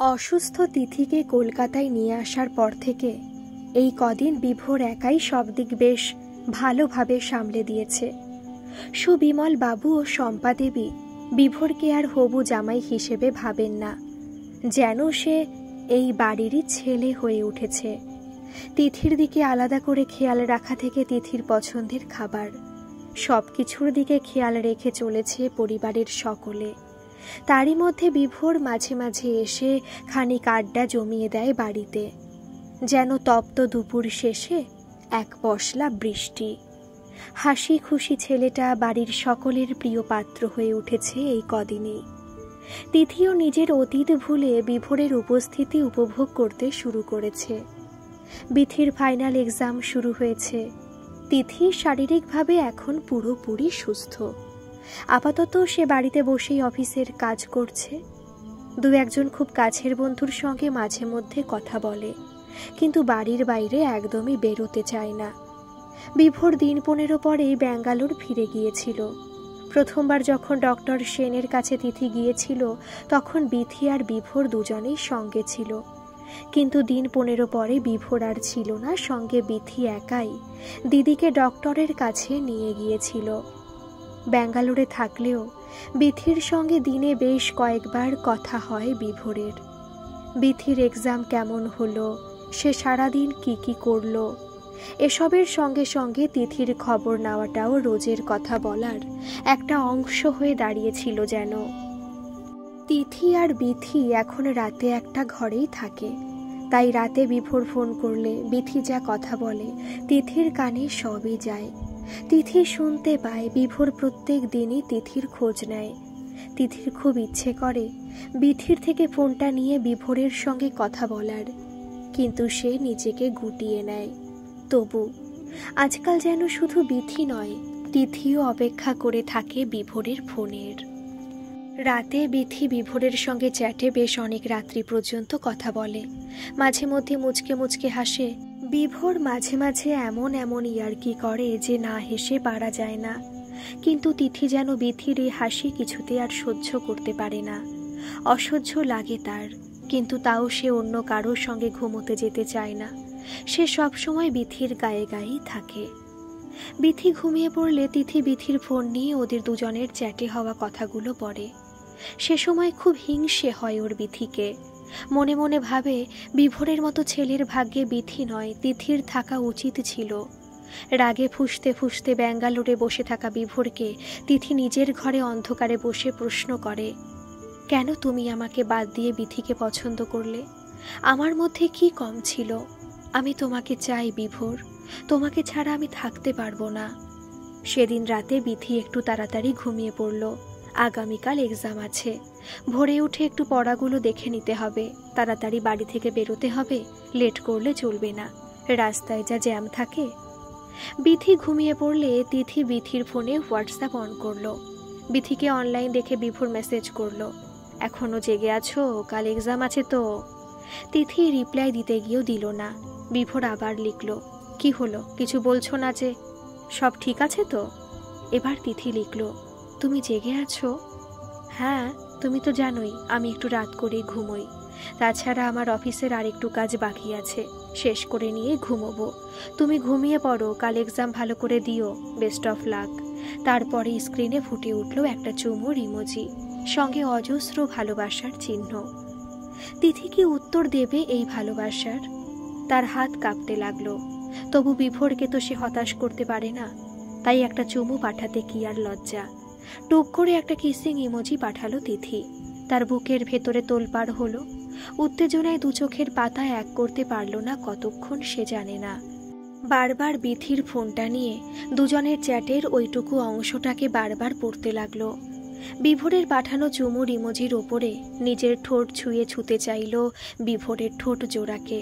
অসুস্থ তিথিকে কলকাতায় নিয়ে আসার পর থেকে এই কদিন বিভোর একাই সব দিক বেশ ভালোভাবে সামলে দিয়েছে। সুবিমল বাবু ও শম্পা দেবী বিভোরকে আর হবু জামাই হিসেবে ভাবেন না, যেন সে এই বাড়িরই ছেলে হয়ে উঠেছে। তিথির দিকে আলাদা করে খেয়াল রাখা থেকে তিথির পছন্দের খাবার সব কিছুর দিকে খেয়াল রেখে চলেছে পরিবারের সকলে। তারই মধ্যে বিভোর মাঝে মাঝে এসে খানিক আড্ডা জমিয়ে দেয় বাড়িতে, যেন তপ্ত দুপুর শেষে এক পশলা বৃষ্টি। হাসি খুশি ছেলেটা বাড়ির সকলের প্রিয় পাত্র হয়ে উঠেছে এই কদিনেই। তিথিও নিজের অতীত ভুলে বিভোরের উপস্থিতি উপভোগ করতে শুরু করেছে। বিথির ফাইনাল এক্সাম শুরু হয়েছে। তিথি শারীরিকভাবে এখন পুরোপুরি সুস্থ। আপাতত সে বাড়িতে বসেই অফিসের কাজ করছে। দু একজন খুব কাছের বন্ধুর সঙ্গে মাঝে মধ্যে কথা বলে, কিন্তু বাড়ির বাইরে একদমই বেরোতে চায় না। বিভোর দিন 15 পরেই ব্যাঙ্গালোর ফিরে গিয়েছিল। প্রথমবার যখন ডক্টর সেনের কাছে তিথি গিয়েছিল তখন বিথি আর বিভোর দুজনেই সঙ্গে ছিল, কিন্তু দিন 15 পরে বিভোর আর ছিল না সঙ্গে। বিথি একাই দিদিকে ডক্টরের কাছে নিয়ে গিয়েছিল। ব্যাঙ্গালোরে থাকলেও বিথির সঙ্গে দিনে বেশ কয়েকবার কথা হয় বিভোরের। বিথির এক্সাম কেমন হলো, সে সারাদিন কি করলো, এসবের সঙ্গে সঙ্গে তিথির খবর নেওয়াটাও রোজের কথা বলার একটা অংশ হয়ে দাঁড়িয়েছিল যেন। তিথি আর বিথি এখন রাতে একটা ঘরেই থাকে, তাই রাতে বিভোর ফোন করলে বিথি যা কথা বলে তিথির কানে সবই যায়। তিথি শুনতে পায় বিভোর প্রত্যেক দিনই তিথির খোঁজ নেয়। তিথির খুব ইচ্ছে করে বিথির থেকে ফোনটা নিয়ে বিভোরের সঙ্গে কথা বলার, কিন্তু সে নিজেকে গুটিয়ে নেয়। তবু আজকাল যেন শুধু বিথি নয়, তিথিও অপেক্ষা করে থাকে বিভোরের ফোনের। রাতে বিথি বিভোরের সঙ্গে চ্যাটে বেশ অনেক রাত্রি পর্যন্ত কথা বলে। মাঝে মধ্যে মুচকে মুচকে হাসে। বিভোর মাঝে মাঝে এমন ইয়ার্কি করে যে না হেসে পারা যায় না, কিন্তু তিথি যেন বিথির এই হাসি কিছুতে আর সহ্য করতে পারে না। অসহ্য লাগে তার, কিন্তু তাও সে অন্য কারোর সঙ্গে ঘুমোতে যেতে চায় না। সে সবসময় বিথির গায়ে গায়েই থাকে। বিথি ঘুমিয়ে পড়লে তিথি বিথির ফোন নিয়ে ওদের দুজনের চ্যাটে হওয়া কথাগুলো পড়ে। সে সময় খুব হিংসে হয় ওর বিথিকে। মনে মনে ভাবে বিভোরের মতো ছেলের ভাগ্যে বিথি নয়, তিথির থাকা উচিত ছিল। রাগে ফুঁসতে ফুঁসতে ব্যাঙ্গালোরে বসে থাকা বিভোরকে তিথি নিজের ঘরে অন্ধকারে বসে প্রশ্ন করে, কেন তুমি আমাকে বাদ দিয়ে বিথিকে পছন্দ করলে? আমার মধ্যে কি কম ছিল? আমি তোমাকে চাই বিভোর, তোমাকে ছাড়া আমি থাকতে পারবো না। সেদিন রাতে বিথি একটু তাড়াতাড়ি ঘুমিয়ে পড়ল। আগামীকাল এক্সাম আছে। ভোরে উঠে একটু পড়াগুলো দেখে নিতে হবে, তাড়াতাড়ি বাড়ি থেকে বেরোতে হবে, লেট করলে চলবে না, রাস্তায় যা জ্যাম থাকে। বিথি ঘুমিয়ে পড়লে তিথি বিথির ফোনে হোয়াটসঅ্যাপ অন করলো। বিথিকে অনলাইন দেখে বিভোর মেসেজ করলো, এখনো জেগে আছো? কাল এক্সাম আছে তো। তিথি রিপ্লাই দিতে গিয়েও দিল না। বিভোর আবার লিখলো, কি হলো, কিছু বলছো না যে? সব ঠিক আছে তো? এবার তিথি লিখলো, তুমি জেগে আছো? হ্যাঁ, তুমি তো জানোই আমি একটু রাত করেই ঘুমোই। তাছাড়া আমার অফিসের আরেকটু কাজ বাকি আছে, শেষ করে নিয়ে ঘুমোবো। তুমি ঘুমিয়ে পড়ো, কাল এক্সাম ভালো করে দিও, বেস্ট অফ লাক। তারপরে স্ক্রিনে ফুটে উঠল একটা চুমুর ইমোজি, সঙ্গে অজস্র ভালোবাসার চিহ্ন। তিথি কি উত্তর দেবে এই ভালোবাসার? তার হাত কাঁপতে লাগলো। তবু বিভোরকে তো সে হতাশ করতে পারে না, তাই একটা চুমু পাঠাতে কি আর লজ্জা। টুক করে একটা কিসিং ইমোজি পাঠালো তিথি। তার বুকের ভেতরে তোলপাড় হলো। উত্তেজনায় দু চোখের পাতা এক করতে পারল না কতক্ষণ সে জানে না। বারবার বিথির ফোনটা নিয়ে দুজনের চ্যাটের ওইটুকু অংশটাকে বারবার পড়তে লাগলো। বিভোরের পাঠানো চুমুর ইমোজির ওপরে নিজের ঠোঁট ছুঁয়ে ছুঁতে চাইল বিভোরের ঠোঁট জোড়াকে।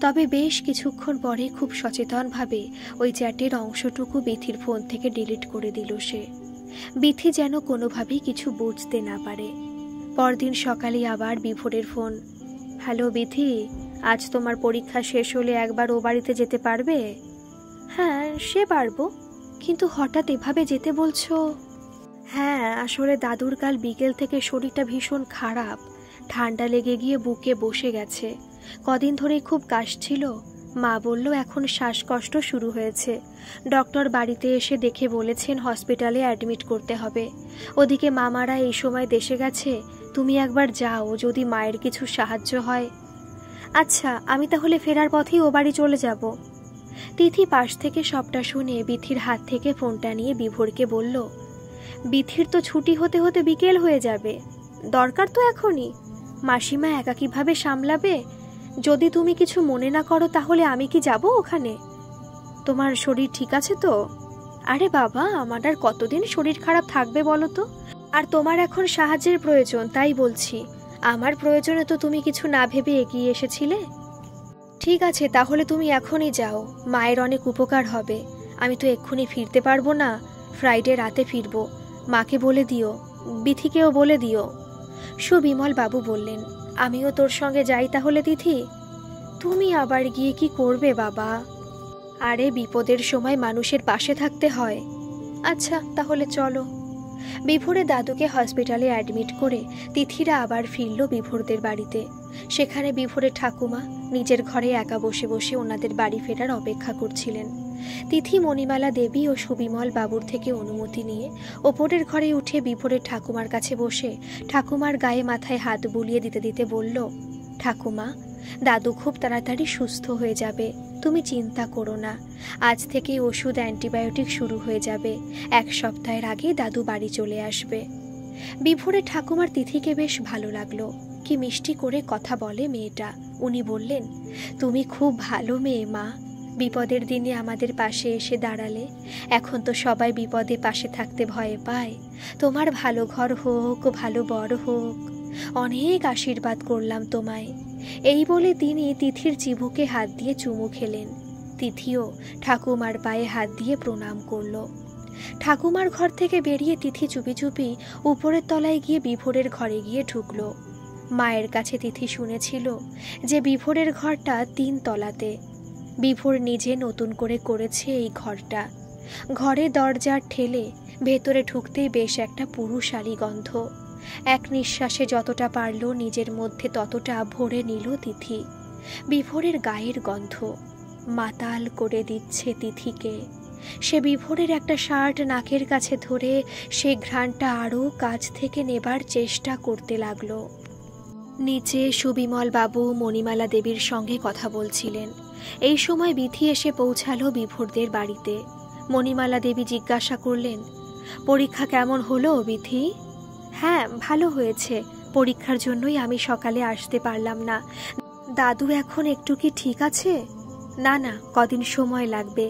তবে বেশ কিছুক্ষণ পরে খুব সচেতনভাবে ওই চ্যাটের অংশটুকু বিথির ফোন থেকে ডিলিট করে দিল সে। বিথি যেন কোনোভাবেই কিছু বুঝতে না পারে। পরদিন সকালে আবার বিভোরের ফোন, হ্যালো বিথি, আজ তোমার পরীক্ষা শেষ হলে একবার ও বাড়িতে যেতে পারবে? হ্যাঁ সে পারবো, কিন্তু হঠাৎ এভাবে যেতে বলছো? হ্যাঁ, আসলে দাদুর কাল বিকেল থেকে শরীরটা ভীষণ খারাপ, ঠান্ডা লেগে গিয়ে বুকে বসে গেছে। কদিন ধরেই খুব কাশছিল। মা বলল এখন শ্বাসকষ্ট শুরু হয়েছে। ডক্টর বাড়িতে এসে দেখে বলেছেন হসপিটালে অ্যাডমিট করতে হবে। ওদিকে মামারা এই সময় দেশে গেছে। তুমি একবার যাও, যদি মায়ের কিছু সাহায্য হয়। আচ্ছা, আমি তাহলে ফেরার পথেই ও বাড়ি চলে যাব। তিথি পাশ থেকে সবটা শুনে বিথির হাত থেকে ফোনটা নিয়ে বিভোরকে বলল, বিথির তো ছুটি হতে হতে বিকেল হয়ে যাবে, দরকার তো এখনই। মাসিমা একা কিভাবে সামলাবে? যদি তুমি কিছু মনে না করো তাহলে আমি কি যাব ওখানে? তোমার শরীর ঠিক আছে তো? আরে বাবা, আমার আর কতদিন শরীর খারাপ থাকবে বলো তো? আর তোমার এখন সাহায্যের প্রয়োজন, তাই বলছি। আমার প্রয়োজনে তো তুমি কিছু না ভেবে এগিয়ে এসেছিলে। ঠিক আছে, তাহলে তুমি এখনই যাও, মায়ের অনেক উপকার হবে। আমি তো এক্ষুনি ফিরতে পারবো না, ফ্রাইডে রাতে ফিরবো। মাকে বলে দিও, বিথিকেও বলে দিও। সুবিমল বাবু বললেন, আমিও তোর সঙ্গে যাই তাহলে তিথি? তুমি আবার গিয়ে কি করবে বাবা? আরে বিপদের সময় মানুষের পাশে থাকতে হয়। আচ্ছা তাহলে চলো। বিভোরে দাদুকে হসপিটালে অ্যাডমিট করে তিথিরা আবার ফিরল বিভোরদের বাড়িতে। সেখানে বিভোরের ঠাকুমা নিজের ঘরে একা বসে বসে ওনাদের বাড়ি ফেরার অপেক্ষা করছিলেন। তিথি মণিমালা দেবী ও সুবিমল বাবুর থেকে অনুমতি নিয়ে ওপরের ঘরে উঠে বিভোরের ঠাকুমার কাছে বসে ঠাকুমার গায়ে মাথায় হাত বুলিয়ে দিতে দিতে বলল, ঠাকুমা, দাদু খুব তাড়াতাড়ি সুস্থ হয়ে যাবে, তুমি চিন্তা করো না। আজ থেকে ওষুধ অ্যান্টিবায়োটিক শুরু হয়ে যাবে। 1 সপ্তাহের আগে দাদু বাড়ি চলে আসবে। বিভোরের ঠাকুমার তিথিকে বেশ ভালো লাগলো। কি মিষ্টি করে কথা বলে মেয়েটা। উনি বললেন, তুমি খুব ভালো মেয়ে মা, বিপদের দিনে আমাদের পাশে এসে দাঁড়ালে। এখন তো সবাই বিপদে পাশে থাকতে ভয় পায়। তোমার ভালো ঘর হোক, ভালো বড় হোক, অনেক আশীর্বাদ করলাম তোমায়। এই বলে তিনি তিথির চিবুকে হাত দিয়ে চুমু খেলেন। তিথিও ঠাকুমার পায়ে হাত দিয়ে প্রণাম করল। ঠাকুমার ঘর থেকে বেরিয়ে তিথি চুপি চুপি উপরের তলায় গিয়ে বিভোরের ঘরে গিয়ে ঢুকল। মায়ের কাছে তিথি শুনেছিল যে বিভোরের ঘরটা 3 তলাতে। বিভোর নিজে নতুন করে করেছে এই ঘরটা। ঘরে দরজার ঠেলে ভেতরে ঢুকতেই বেশ একটা পুরুষালী গন্ধ। এক নিঃশ্বাসে যতটা পারল নিজের মধ্যে ততটা ভরে নিল তিথি। বিভোরের গায়ের গন্ধ মাতাল করে দিচ্ছে তিথিকে। সে বিভোরের একটা শার্ট নাকের কাছে ধরে সে ঘ্রাণটা আরও কাছ থেকে নেবার চেষ্টা করতে লাগলো। নিচে সুবিমল বাবু মণিমালা দেবীর সঙ্গে কথা বলছিলেন। এই সময় বিথি এসে পৌঁছালো বিভোরদের বাড়িতে। মণিমালা দেবী জিজ্ঞাসা করলেন, পরীক্ষা কেমন হলো বিথি? হ্যাঁ, ভালো হয়েছে। পরীক্ষার জন্যই আমি সকালে আসতে পারলাম না। দাদু এখন একটু কি ঠিক আছে? না না, কদিন সময় লাগবে।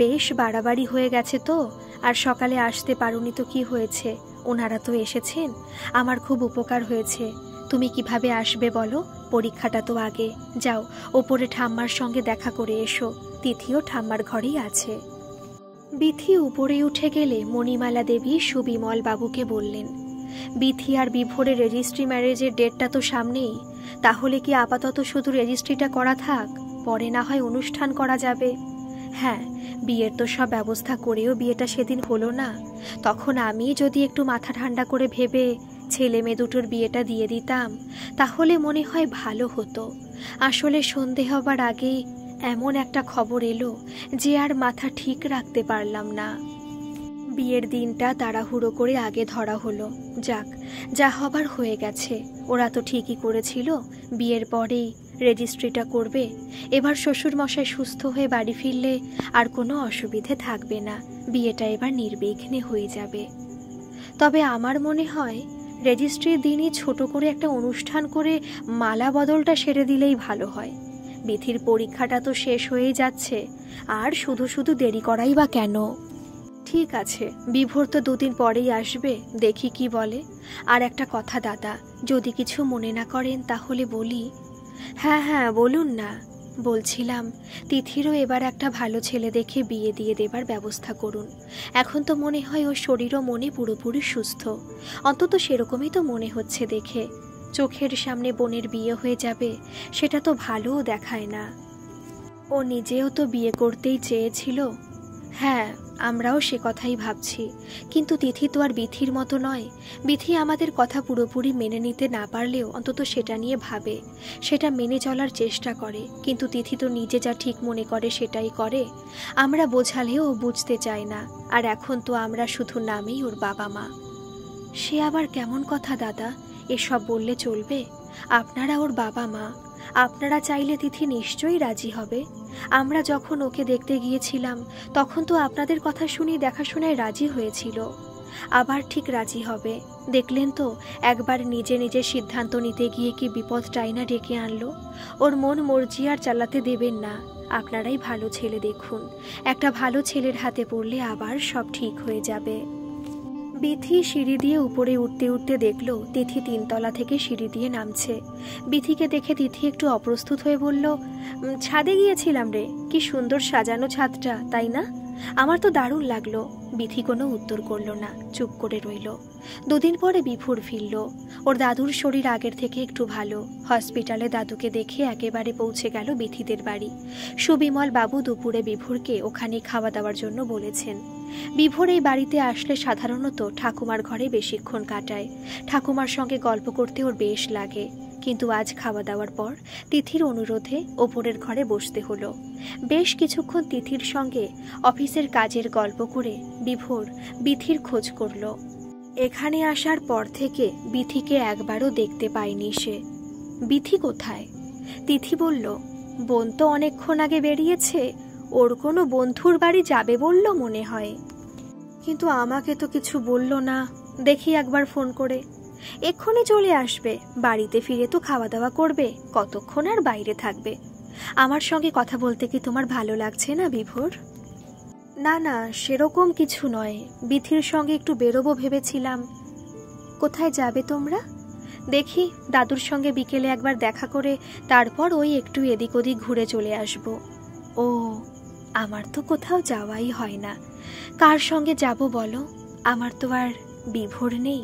বেশ বাড়াবাড়ি হয়ে গেছে তো। আর সকালে আসতে পারোনি তো কি হয়েছে, ওনারা তো এসেছেন। আমার খুব উপকার হয়েছে। তুমি কিভাবে আসবে বলো? পরীক্ষাটা তো আগে। যাও, ওপরে ঠাম্মার সঙ্গে দেখা করে এসো। তিথিও ঠাম্মার ঘরেই আছে। বিথি উপরে উঠে গেলে মণিমালা দেবী সুবিমল বাবুকে বললেন, বিথি আর বিভোরের রেজিস্ট্রি ম্যারেজের ডেটটা তো সামনেই। তাহলে কি আপাতত শুধু রেজিস্ট্রিটা করা থাক, পরে না হয় অনুষ্ঠান করা যাবে? হ্যাঁ, বিয়ের তো সব ব্যবস্থা করেও বিয়েটা সেদিন হলো না। তখন আমি যদি একটু মাথা ঠান্ডা করে ভেবে ছেলে মেয়ে দুটোর বিয়েটা দিয়ে দিতাম তাহলে মনে হয় ভালো হতো। আসলে সন্ধে হবার আগেই এমন একটা খবর এলো যে আর মাথা ঠিক রাখতে পারলাম না। বিয়ের দিনটা তাড়াহুড়ো করে আগে ধরা হলো। যাক, যা হবার হয়ে গেছে। ওরা তো ঠিকই করেছিল বিয়ের পরেই রেজিস্ট্রিটা করবে। এবার শ্বশুর মশাই সুস্থ হয়ে বাড়ি ফিরলে আর কোনো অসুবিধে থাকবে না। বিয়েটা এবার নির্বিঘ্নে হয়ে যাবে। তবে আমার মনে হয় রেজিস্ট্রির দিনই ছোট করে একটা অনুষ্ঠান করে মালা বদলটা সেরে দিলেই ভালো হয়। বিথির পরীক্ষাটা তো শেষ হয়েই যাচ্ছে, আর শুধু শুধু দেরি করাই বা কেন? ঠিক আছে, বিভোর তো 2 দিন পরেই আসবে, দেখি কি বলে। আর একটা কথা দাদা, যদি কিছু মনে না করেন তাহলে বলি। হ্যাঁ হ্যাঁ, বলুন না। বলছিলাম তিথিরও এবার একটা ভালো ছেলে দেখে বিয়ে দিয়ে দেবার ব্যবস্থা করুন। এখন তো মনে হয় ওর শরীর ও মনে পুরোপুরি সুস্থ, অন্তত সেরকমই তো মনে হচ্ছে দেখে। চোখের সামনে বোনের বিয়ে হয়ে যাবে, সেটা তো ভালোও দেখায় না। ও নিজেও তো বিয়ে করতেই চেয়েছিল। হ্যাঁ, আমরাও সে কথাই ভাবছি, কিন্তু তিথি তো আর বিথির মতো নয়। বিথি আমাদের কথা পুরোপুরি মেনে নিতে না পারলেও অন্তত সেটা নিয়ে ভাবে, সেটা মেনে চলার চেষ্টা করে। কিন্তু তিথি তো নিজে যা ঠিক মনে করে সেটাই করে, আমরা বোঝালেও ও বুঝতে চায় না। আর এখন তো আমরা শুধু নামেই ওর বাবা মা। সে আবার কেমন কথা দাদা? এসব বললে চলবে? আপনারা ওর বাবা মা, আপনারা চাইলে তিথি নিশ্চয়ই রাজি হবে। আমরা যখন ওকে দেখতে গিয়েছিলাম তখন তো আপনাদের কথা শুনে দেখাশোনায় রাজি হয়েছিল, আবার ঠিক রাজি হবে। দেখলেন তো একবার নিজে নিজে সিদ্ধান্ত নিতে গিয়ে কি বিপদ টাইনা ডেকে আনলো। ওর মন মর্জি আর চালাতে দেবেন না। আপনারাই ভালো ছেলে দেখুন, একটা ভালো ছেলের হাতে পড়লে আবার সব ঠিক হয়ে যাবে। বিথি সিঁড়ি দিয়ে উপরে উঠতে উঠতে দেখল তিথি 3 তলা থেকে সিঁড়ি দিয়ে নামছে। বিথিকে দেখে তিথি একটু অপ্রস্তুত হয়ে বলল, ছাদে গিয়েছিলাম রে, কি সুন্দর সাজানো ছাদটা, তাই না? আমার তো দারুণ লাগলো। বিথি কোনো উত্তর করল না, চুপ করে রইল। 2 দিন পরে বিভোর ফিরল। ওর দাদুর শরীর আগের থেকে একটু ভালো। হসপিটালে দাদুকে দেখে একেবারে পৌঁছে গেল বিথিদের বাড়ি। সুবিমল বাবু দুপুরে বিভোরকে ওখানে খাওয়া দাওয়ার জন্য বলেছেন। বিভোর এই বাড়িতে আসলে সাধারণত ঠাকুমার ঘরে বেশিক্ষণ কাটায়। ঠাকুমার সঙ্গে গল্প করতে ওর বেশ লাগে, কিন্তু আজ খাওয়া দাওয়ার পর তিথির অনুরোধে ওপরের ঘরে বসতে হলো। বেশ কিছুক্ষণ তিথির সঙ্গে অফিসের কাজের গল্প করে বিভোর বিথির খোঁজ করল। এখানে আসার পর থেকে বিথিকে একবারও দেখতে পায়নি সে। বিথি কোথায়? তিথি বলল, বোন তো অনেকক্ষণ আগে বেরিয়েছে, ওর কোনো বন্ধুর বাড়ি যাবে বলল মনে হয়। কিন্তু আমাকে তো কিছু বলল না, দেখি একবার ফোন করে। এক্ষুনি চলে আসবে, বাড়িতে ফিরে তো খাওয়া দাওয়া করবে, কতক্ষণ আর বাইরে থাকবে। আমার সঙ্গে কথা বলতে কি তোমার ভালো লাগছে না বিভোর? না না, সেরকম কিছু নয়, বিথির সঙ্গে একটু বেরোবো ভেবেছিলাম। কোথায় যাবে তোমরা? দেখি দাদুর সঙ্গে বিকেলে একবার দেখা করে তারপর ওই একটু এদিক ওদিক ঘুরে চলে আসব। ও, আমার তো কোথাও যাওয়াই হয় না। কার সঙ্গে যাব বলো? আমার তো আর বিভোর নেই।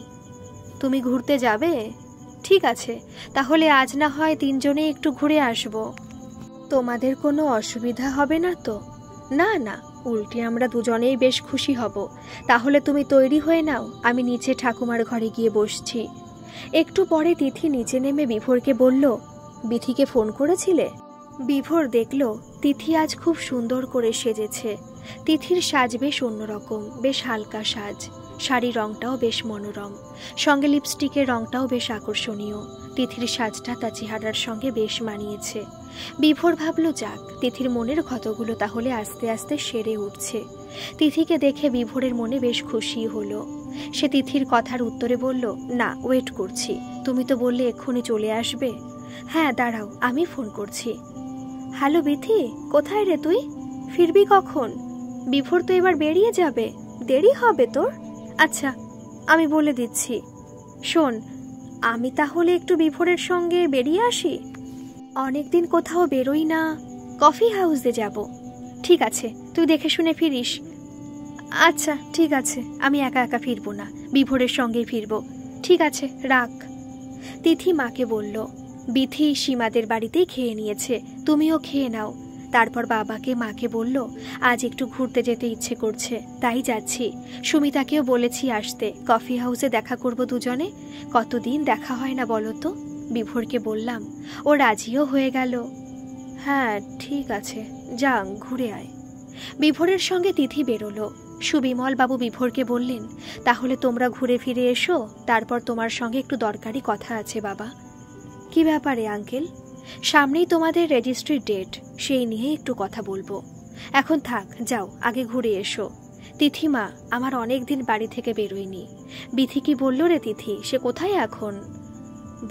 তুমি ঘুরতে যাবে? ঠিক আছে, তাহলে আজ না হয় 3 জনে একটু ঘুরে আসব। তোমাদের কোনো অসুবিধা হবে না তো? না না, উল্টে আমরা দুজনেই বেশ খুশি হব। তাহলে তুমি তৈরি হয়ে নাও, আমি নিচে ঠাকুমার ঘরে গিয়ে বসছি। একটু পরে তিথি নিচে নেমে বিভোরকে বলল, বিথিকে ফোন করেছিলে? বিভোর দেখল তিথি আজ খুব সুন্দর করে সেজেছে। তিথির সাজ বেশ অন্যরকম, বেশ হালকা সাজ। শাড়ি রংটাও বেশ মনোরম, সঙ্গে লিপস্টিকের রংটাও বেশ আকর্ষণীয়। তিথির সাজটা তার চেহারার সঙ্গে বেশ মানিয়েছে। বিভোর ভাবল, যাক, তিথির মনের ক্ষতগুলো তাহলে আস্তে আস্তে সেরে উঠছে। তিথিকে দেখে বিভোরের মনে বেশ খুশি হলো। সে তিথির কথার উত্তরে বলল, না, ওয়েট করছি। তুমি তো বললে এক্ষুনি চলে আসবে। হ্যাঁ, দাঁড়াও, আমি ফোন করছি। হ্যালো বিথি, কোথায় রে তুই? ফিরবি কখন? বিভোর তো এবার বেরিয়ে যাবে, দেরি হবে তোর। আচ্ছা, আমি বলে দিচ্ছি। শোন, আমি তাহলে একটু বিভোরের সঙ্গে বেরিয়ে আসি। অনেকদিন কোথাও বেরোই না, কফি হাউসে যাব। ঠিক আছে, তুই দেখে শুনে ফিরিস। আচ্ছা ঠিক আছে, আমি একা একা ফিরবো না, বিভোরের সঙ্গেই ফিরবো। ঠিক আছে, রাখ। তিথি মাকে বলল, বিথি সীমাদের বাড়িতেই খেয়ে নিয়েছে, তুমিও খেয়ে নাও। তারপর বাবাকে মাকে বলল, আজ একটু ঘুরতে যেতে ইচ্ছে করছে, তাই যাচ্ছি। সুমিতাকেও বলেছি আসতে, কফি হাউসে দেখা করব দুজনে। কতদিন দেখা হয় না বলো তো। বিভোরকে বললাম, ও রাজিও হয়ে গেল। হ্যাঁ ঠিক আছে, যা ঘুরে আয়। বিভোরের সঙ্গে তিথি বেরোলো। সুবিমল বাবু বিভোরকে বললেন, তাহলে তোমরা ঘুরে ফিরে এসো, তারপর তোমার সঙ্গে একটু দরকারি কথা আছে বাবা। কি ব্যাপারে আঙ্কেল? সামনেই তোমাদের রেজিস্ট্রির ডেট, সেই নিয়ে একটু কথা বলবো। এখন থাক, যাও আগে ঘুরে এসো। তিথিমা, আমার অনেক দিন বাড়ি থেকে বেরোয়নি। বিথি কি বলল রে তিথি, সে কোথায় এখন?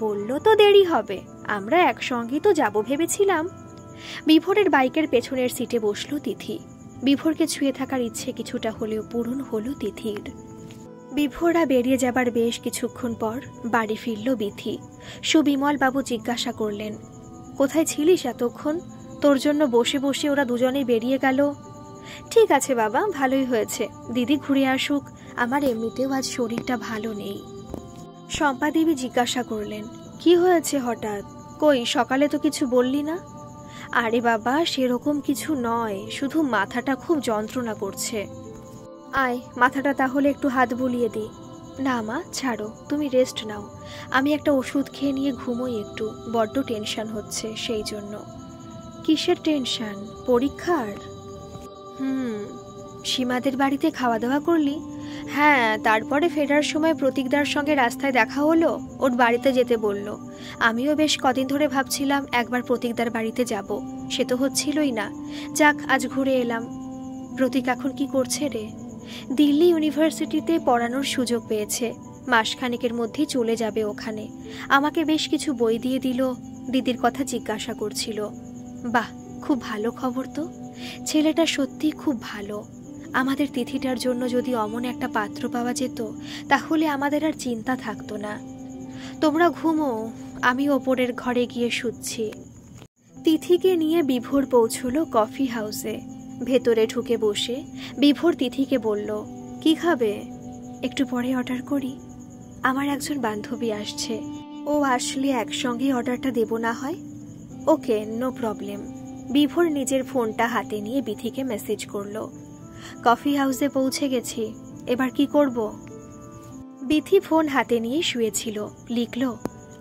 বলল তো দেরি হবে, আমরা একসঙ্গেই তো যাব ভেবেছিলাম। বিভোরের বাইকের পেছনের সিটে বসলো তিথি। বিভোরকে ছুঁয়ে থাকার ইচ্ছে কিছুটা হলেও পূরণ হলো তিথির। বিভোরা বেরিয়ে যাবার বেশ কিছুক্ষণ পর বাড়ি ফিরল বিথি। সুবিমল বাবু জিজ্ঞাসা করলেন, কোথায় ছিলিস এতক্ষণ? তোর জন্য বসে বসে ওরা দুজনেই বেরিয়ে গেল। ঠিক আছে বাবা, ভালোই হয়েছে, দিদি ঘুরে আসুক, আমার এমনিতেও আজ শরীরটা ভালো নেই। শম্পা দেবী জিজ্ঞাসা করলেন, কি হয়েছে হঠাৎ? কই সকালে তো কিছু বললি না? আরে বাবা, সেরকম কিছু নয়, শুধু মাথাটা খুব যন্ত্রণা করছে। আয়, মাথাটা তাহলে একটু হাত বুলিয়ে দিই। না মা, ছাড়ো, তুমি রেস্ট নাও। আমি একটা ওষুধ খেয়ে নিয়ে ঘুমোই একটু, বড্ড টেনশন হচ্ছে সেই জন্য। কিসের টেনশন? পরীক্ষার? সীমাদের বাড়িতে খাওয়া দাওয়া করলি? হ্যাঁ, তারপরে ফেরার সময় প্রতীকদার সঙ্গে রাস্তায় দেখা হলো, ওর বাড়িতে যেতে বলল। আমিও বেশ কদিন ধরে ভাবছিলাম একবার প্রতীকদার বাড়িতে যাব, সে তো হচ্ছিলই না। যাক, আজ ঘুরে এলাম। প্রতীক এখন কি করছে রে? দিল্লি ইউনিভার্সিটিতে পড়ানোর সুযোগ পেয়েছে, মাসখানেকের মধ্যেই চলে যাবে ওখানে। আমাকে বেশ কিছু বই দিয়ে দিল, দিদির কথা জিজ্ঞাসা করছিল। বাহ, খুব ভালো খবর তো। ছেলেটা সত্যি খুব ভালো। আমাদের তিথিটার জন্য যদি অমন একটা পাত্র পাওয়া যেত, তাহলে আমাদের আর চিন্তা থাকতো না। তোমরা ঘুমো, আমি ওপরের ঘরে গিয়ে শুচ্ছি। তিথিকে নিয়ে বিভোর পৌঁছলো কফি হাউসে। ভেতরে ঢুকে বসে বিভোর তিথিকে বলল, কি খাবে? একটু পরে অর্ডার করি, আমার একজন বান্ধবী আসছে, ও আসলে একসঙ্গে অর্ডারটা দেব না হয়? ওকে, নো প্রবলেম। বিভোর নিজের ফোনটা হাতে নিয়ে বিথিকে মেসেজ করলো, কফি হাউসে পৌঁছে গেছি, এবার কি করব? বিথি ফোন হাতে নিয়ে শুয়েছিল, লিখল,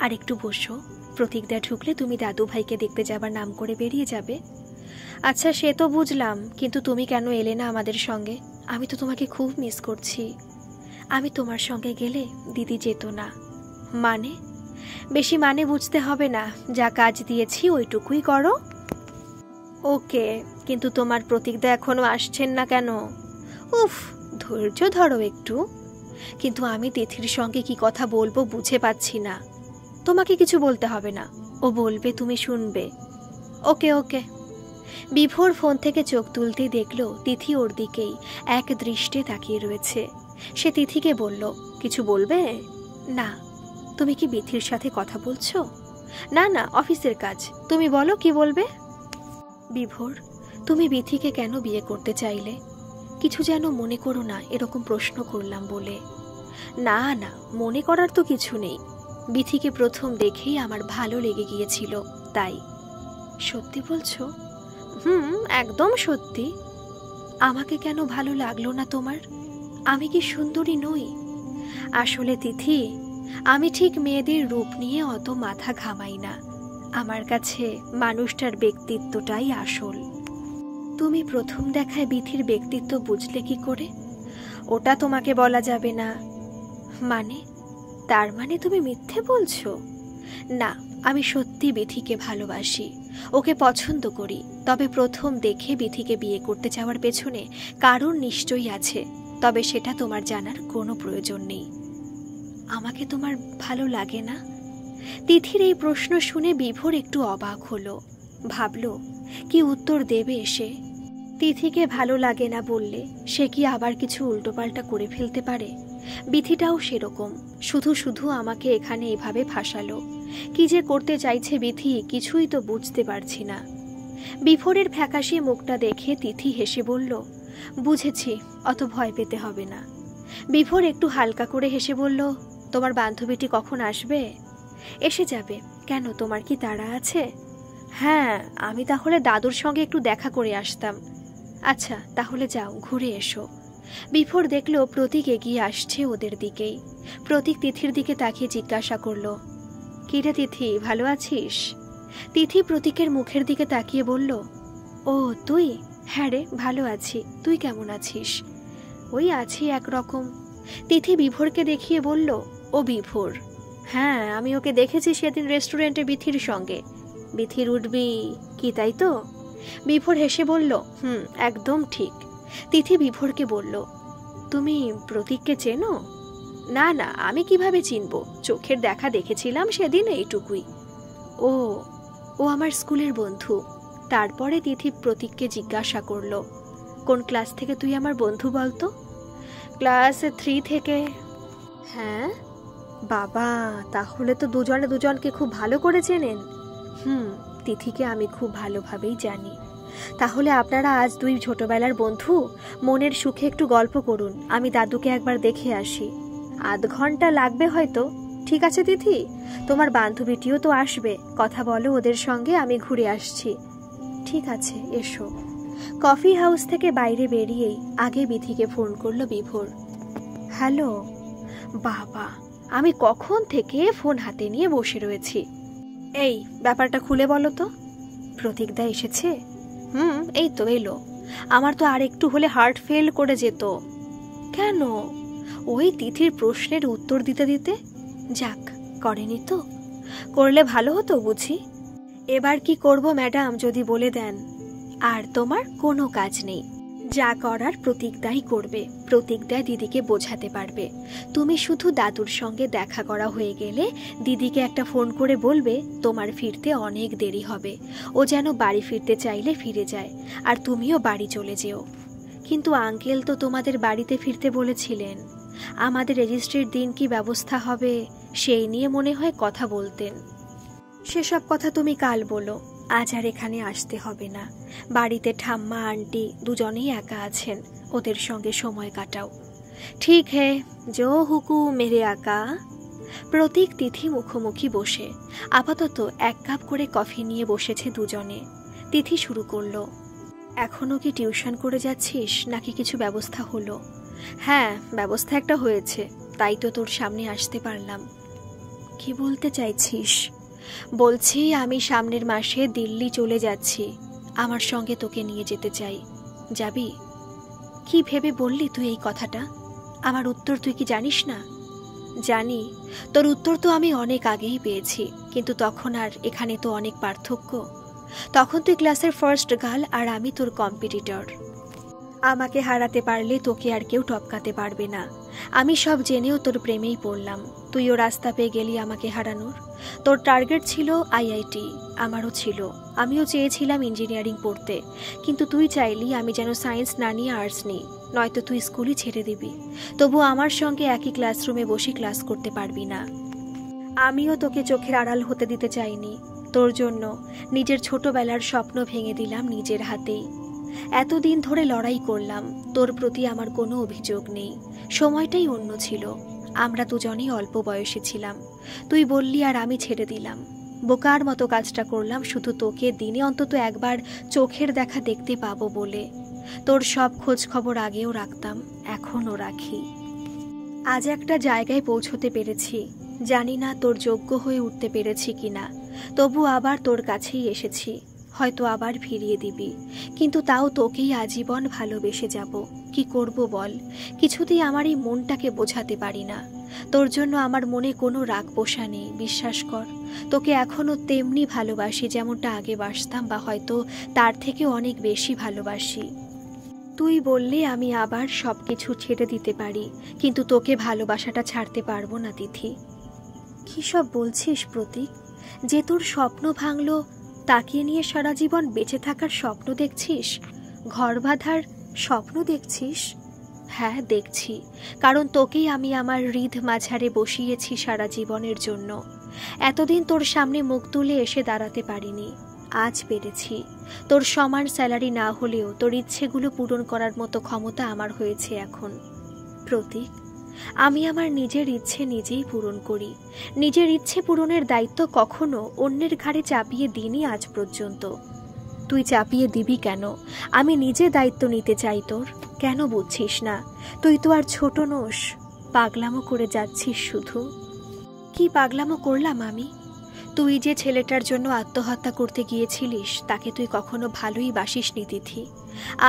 আর একটু বসো, প্রতীকদা ঢুকলে তুমি দাদু ভাইকে দেখতে যাবার নাম করে বেরিয়ে যাবে। আচ্ছা, সে তো বুঝলাম, কিন্তু তুমি কেন এলে না আমাদের সঙ্গে? আমি তো তোমাকে খুব মিস করছি। আমি তোমার সঙ্গে গেলে দিদি যেত না। মানে? বেশি মানে বুঝতে হবে না, যা কাজ দিয়েছি ওইটুকুই করো। ওকে, কিন্তু তোমার প্রতীকদা এখনো আসছেন না কেন? উফ, ধৈর্য ধরো একটু। কিন্তু আমি তিথির সঙ্গে কি কথা বলবো বুঝে পাচ্ছি না। তোমাকে কিছু বলতে হবে না, ও বলবে তুমি শুনবে। ওকে ওকে। বিভোর ফোন থেকে চোখ তুলতেই দেখল তিথি ওর দিকেই এক দৃষ্টে তাকিয়ে রয়েছে। সে তিথিকে বলল, কিছু বলবে? না। তুমি কি বিথির সাথে কথা বলছো? না না, অফিসের কাজ। তুমি বলো, কি বলবে? বিভোর, তুমি বিথিকে কেন বিয়ে করতে চাইলে? কিছু যেন মনে করো না, এরকম প্রশ্ন করলাম বলে। না না, মনে করার তো কিছু নেই। বিথিকে প্রথম দেখেই আমার ভালো লেগে গিয়েছিল, তাই। সত্যি বলছো? একদম সত্যি। আমাকে কেন ভালো লাগলো না তোমার? আমি কি সুন্দরী নই? আসলে তিথি, আমি ঠিক মেয়েদের রূপ নিয়ে অত মাথা ঘামাই না। আমার কাছে মানুষটার ব্যক্তিত্বটাই আসল। তুমি প্রথম দেখায় বিথির ব্যক্তিত্ব বুঝলে কি করে? ওটা তোমাকে বলা যাবে না। মানে? তার মানে তুমি মিথ্যে বলছো? না, আমি সত্যি বিথিকে ভালোবাসি, ওকে পছন্দ করি। তবে প্রথম দেখে বিথিকে বিয়ে করতে যাওয়ার পেছনে কারণ নিশ্চয়ই আছে, তবে সেটা তোমার জানার কোনো প্রয়োজন নেই। আমাকে তোমার ভালো লাগে না? তিথির এই প্রশ্ন শুনে বিভোর একটু অবাক হলো, ভাবল কি উত্তর দেবে এসে। তিথিকে ভালো লাগে না বললে সে কি আবার কিছু উল্টোপাল্টা করে ফেলতে পারে? বিথিটাও সেরকম, শুধু শুধু আমাকে এখানে এভাবে ফাঁসালো। কি যে করতে চাইছে বিথি, কিছুই তো বুঝতে পারছি না। বিভোরের ফ্যাকাশে মুখটা দেখে তিথি হেসে বলল, বুঝেছি, অত ভয় পেতে হবে না। বিভোর একটু হালকা করে হেসে বলল, তোমার বান্ধবীটি কখন আসবে? এসে যাবে। কেন, তোমার কি তাড়া আছে? হ্যাঁ, আমি তাহলে দাদুর সঙ্গে একটু দেখা করে আসতাম। আচ্ছা, তাহলে যাও, ঘুরে এসো। বিভোর দেখল প্রতীক এগিয়ে আসছে ওদের দিকেই। প্রতীক তিথির দিকে তাকিয়ে জিজ্ঞাসা করল, কি রে তিথি, ভালো আছিস? তিথি প্রতীকের মুখের দিকে তাকিয়ে বলল, ও তুই? হ্যাঁ রে, ভালো আছি। তুই কেমন আছিস? ওই আছি একরকম। তিথি বিভোরকে দেখিয়ে বলল, ও বিভোর? হ্যাঁ, আমি ওকে দেখেছি সেদিন রেস্টুরেন্টে বিথির সঙ্গে। বিথির উঠবি কি, তাই তো? বিভোর হেসে বলল, একদম ঠিক। তিথি বিভোরকে বলল, তুমি প্রতীককে চেনো? না না, আমি কিভাবে চিনব, চোখের দেখা দেখেছিলাম সেদিন, এইটুকুই। ও ও আমার স্কুলের বন্ধু। তারপরে তিথি প্রতীককে জিজ্ঞাসা করল, কোন ক্লাস থেকে তুই আমার বন্ধু বলতো? ক্লাস 3 থেকে। হ্যাঁ বাবা, তাহলে তো দুজনে দুজনকে খুব ভালো করে চেনেন। তিথিকে আমি খুব ভালোভাবেই জানি। তাহলে আপনারা আজ দুই ছোটবেলার বন্ধু, মনের সুখে একটু গল্প করুন, আমি দাদুকে একবার দেখে আসি। আধ ঘন্টা লাগবে হয়তো। ঠিক আছে তিথি, তোমার বান্ধবীটিও তো আসবে, কথা বলো ওদের সঙ্গে, আমি ঘুরে আসছি। ঠিক আছে, এসো। কফি হাউস থেকে বাইরে বেরিয়েই আগে বিথিকে ফোন করলো বিভোর। হ্যালো। বাবা, আমি কখন থেকে ফোন হাতে নিয়ে বসে রয়েছি। এই ব্যাপারটা খুলে বলো তো। প্রতীকদা এসেছে? এই তো এলো। আমার তো আর একটু হলে হার্ট ফেল করে যেত। কেন? ওই তিথির প্রশ্নের উত্তর দিতে দিতে। যাক, করেনি তো। করলে ভালো হতো বুঝি। এবার কি করব ম্যাডাম যদি বলে দেন? আর তোমার কোনো কাজ নেই, যা করার প্রতীকদাই করবে। প্রতীকদা দিদিকে বোঝাতে পারবে। তুমি শুধু দাদুর সঙ্গে দেখা করা হয়ে গেলে দিদিকে একটা ফোন করে বলবে তোমার ফিরতে অনেক দেরি হবে, ও যেন বাড়ি ফিরতে চাইলে ফিরে যায়, আর তুমিও বাড়ি চলে যেও। কিন্তু আঙ্কেল তো তোমাদের বাড়িতে ফিরতে বলেছিলেন। আমাদের রেজিস্ট্রির দিন কি ব্যবস্থা হবে সেই নিয়ে মনে হয় কথা বলতেন। সেসব কথা তুমি কাল বলো, আজ আর এখানে আসতে হবে না। বাড়িতে ঠাম্মা আন্টি দুজনেই একা আছেন, ওদের সঙ্গে সময় কাটাও। ঠিক হে, জো হুকু মেরে আকা। প্রতীক তিথি মুখোমুখি বসে আপাতত 1 কাপ করে কফি নিয়ে বসেছে দুজনে। তিথি শুরু করলো, এখনো কি টিউশন করে যাচ্ছিস নাকি কিছু ব্যবস্থা হলো? হ্যাঁ, ব্যবস্থা একটা হয়েছে, তাই তো তোর সামনে আসতে পারলাম। কি বলতে চাইছিস? বলছি আমি সামনের মাসে দিল্লি চলে যাচ্ছি, আমার সঙ্গে তোকে নিয়ে যেতে চাই। যাবি? কি ভেবে বললি তুই এই কথাটা? আমার উত্তর তুই কি জানিস না? জানি, তোর উত্তর তো আমি অনেক আগেই পেয়েছি, কিন্তু তখন আর এখানে তো অনেক পার্থক্য। তখন তুই ক্লাসের ফার্স্ট গার্ল আর আমি তোর কম্পিটিটর। আমাকে হারাতে পারলে তোকে আর কেউ টপকাতে পারবে না। আমি সব জেনেও তোর প্রেমেই পড়লাম। তুইও রাস্তা পেয়ে গেলি আমাকে হারানোর। তোর টার্গেট ছিল আইআইটি, আমারও ছিল। আমিও চেয়েছিলাম ইঞ্জিনিয়ারিং পড়তে, কিন্তু তুই চাইলি আমি যেন সায়েন্স না নিয়ে আর্টস নিই, নয়তো তুই স্কুলই ছেড়ে দিবি। তবু আমার সঙ্গে একই ক্লাসরুমে বসে ক্লাস করতে পারবি না। আমিও তোকে চোখের আড়াল হতে দিতে চাইনি। তোর জন্য নিজের ছোটবেলার স্বপ্ন ভেঙে দিলাম নিজের হাতেই। এতদিন ধরে লড়াই করলাম, তোর প্রতি আমার কোনো অভিযোগ নেই। সময়টাই অন্য ছিল, আমরা দুজনেই অল্প বয়সী ছিলাম। তুই বললি আর আমি ছেড়ে দিলাম। বোকার মতো কাজটা করলাম শুধু তোকে দিনে অন্তত একবার চোখের দেখা দেখতে পাবো বলে। তোর সব খোঁজ খবর আগেও রাখতাম, এখনও রাখি। আজ একটা জায়গায় পৌঁছতে পেরেছি, জানি না তোর যোগ্য হয়ে উঠতে পেরেছি কিনা। তবু আবার তোর কাছেই এসেছি, হয়তো আবার ফিরিয়ে দিবি, কিন্তু তাও তোকেই আজীবন ভালোবেসে যাব। কি করব বল, কিছুতেই আমার এই মনটাকে বোঝাতে পারি না। তোর জন্য আমার মনে কোনো রাগ পোষা নেই, বিশ্বাস কর। তোকে এখনো তেমনি ভালোবাসি যেমনটা আগে বাসতাম, বা হয়তো তার থেকে অনেক বেশি ভালোবাসি। তুই বললে আমি আবার সবকিছু ছেড়ে দিতে পারি, কিন্তু তোকে ভালোবাসাটা ছাড়তে পারবো না তিথি। কি সব বলছিস প্রতীক? যে তোর স্বপ্ন ভাঙলো তাকে নিয়ে সারা জীবন বেঁচে থাকার স্বপ্ন দেখছিস? ঘর বাঁধার স্বপ্ন দেখছিস? হ্যাঁ দেখছি, কারণ তোকেই আমি আমার হৃদ মাঝারে বসিয়েছি সারা জীবনের জন্য। এতদিন তোর সামনে মুখ তুলে এসে দাঁড়াতে পারিনি, আজ পেরেছি। তোর সমান স্যালারি না হলেও তোর ইচ্ছেগুলো পূরণ করার মতো ক্ষমতা আমার হয়েছে এখন। প্রতীক, আমি আমার নিজের ইচ্ছে নিজেই পূরণ করি। নিজের ইচ্ছে পূরণের দায়িত্ব কখনো অন্যের ঘাড়ে চাপিয়ে দিইনি আজ পর্যন্ত। তুই চাপিয়ে দিবি কেন? আমি নিজে দায়িত্ব নিতে চাই তোর। কেন বুঝছিস না? তুই তো আর ছোট নোস, পাগলামো করে যাচ্ছিস শুধু। কি পাগলামো করলাম আমি? তুই যে ছেলেটার জন্য আত্মহত্যা করতে গিয়েছিলিস তাকে তুই কখনো ভালোই বাসিসনি তিথি।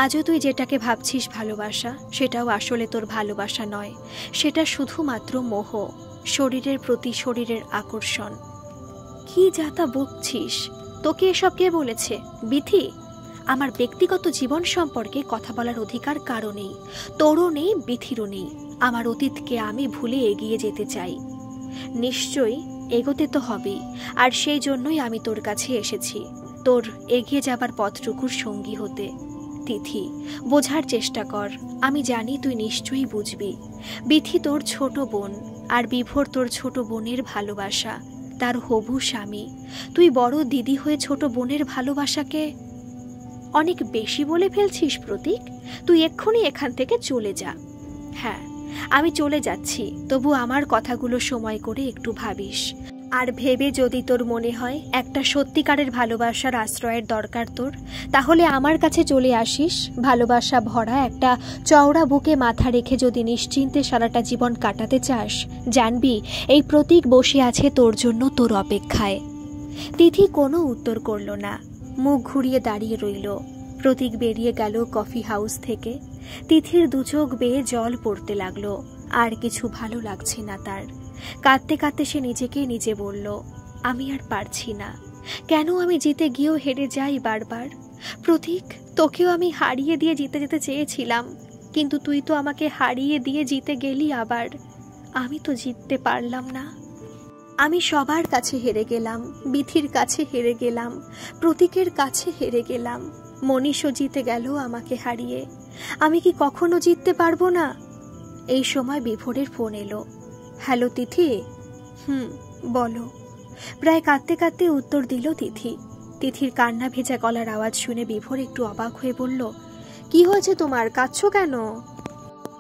আজও তুই যেটাকে ভাবছিস ভালোবাসা, সেটাও আসলে তোর ভালোবাসা নয়। সেটা শুধুমাত্র মোহ, শরীরের প্রতি শরীরের আকর্ষণ। কি যাতা বকছিস? তোকে এসব কে বলেছে? বিথি। আমার ব্যক্তিগত জীবন সম্পর্কে কথা বলার অধিকার কারো নেই, তোরও নেই, বিথিরও নেই। আমার অতীতকে আমি ভুলে এগিয়ে যেতে চাই। নিশ্চয়ই এগোতে তো হবেই, আর সেই জন্যই আমি তোর কাছে এসেছি, তোর এগিয়ে যাবার পথটুকুর সঙ্গী হতে। তিথি, বোঝার চেষ্টা কর। আমি জানি তুই নিশ্চয়ই বুঝবি। বিথি তোর ছোট বোন, আর বিভোর তোর ছোট বোনের ভালোবাসা, তার হবু স্বামী। তুই বড় দিদি হয়ে ছোট বোনের ভালোবাসাকে অনেক বেশি বলে ফেলছিস প্রতীক। তুই এক্ষুনি এখান থেকে চলে যা। হ্যাঁ, আমি চলে যাচ্ছি, তবু আমার কথাগুলো সময় করে একটু ভাবিস। আর ভেবে যদি তোর মনে হয় একটা সত্যিকারের ভালোবাসার আশ্রয়ের দরকার তোর, তাহলে আমার কাছে চলে আসিস। ভালোবাসা ভরা একটা চওড়া বুকে মাথা রেখে যদি নিশ্চিন্তে সারাটা জীবন কাটাতে চাস, জানবি এই প্রতীক বসে আছে তোর জন্য, তোর অপেক্ষায়। তিথি কোনো উত্তর করল না, মুখ ঘুরিয়ে দাঁড়িয়ে রইল। প্রতীক বেরিয়ে গেল কফি হাউস থেকে। তিথির দুচোখ বেয়ে জল পড়তে লাগলো। আর কিছু ভালো লাগছে না তার। কাঁদতে কাঁদতে সে নিজেকে নিজে বলল, আমি আর পারছি না। কেন আমি জিতে গিয়েও হেরে যাই বারবার? প্রতীক, তোকেও আমি হারিয়ে দিয়ে জিতে যেতে চেয়েছিলাম, কিন্তু তুই তো আমাকে হারিয়ে দিয়ে জিতে গেলি আবার। আমি তো জিততে পারলাম না। আমি সবার কাছে হেরে গেলাম, বিথির কাছে হেরে গেলাম, প্রতীকের কাছে হেরে গেলাম। মনীষও জিতে গেল আমাকে হারিয়ে। আমি কি কখনো জিততে পারবো না? এই সময় বিভোরের ফোন এলো। হ্যালো তিথি। বলো। প্রায় কাঁদতে কাঁদতে উত্তর দিল তিথি। তিথির কান্না ভেজা গলার আওয়াজ শুনে বিভোর একটু অবাক হয়ে বলল, কি হয়েছে তোমার, কাঁদছো কেন?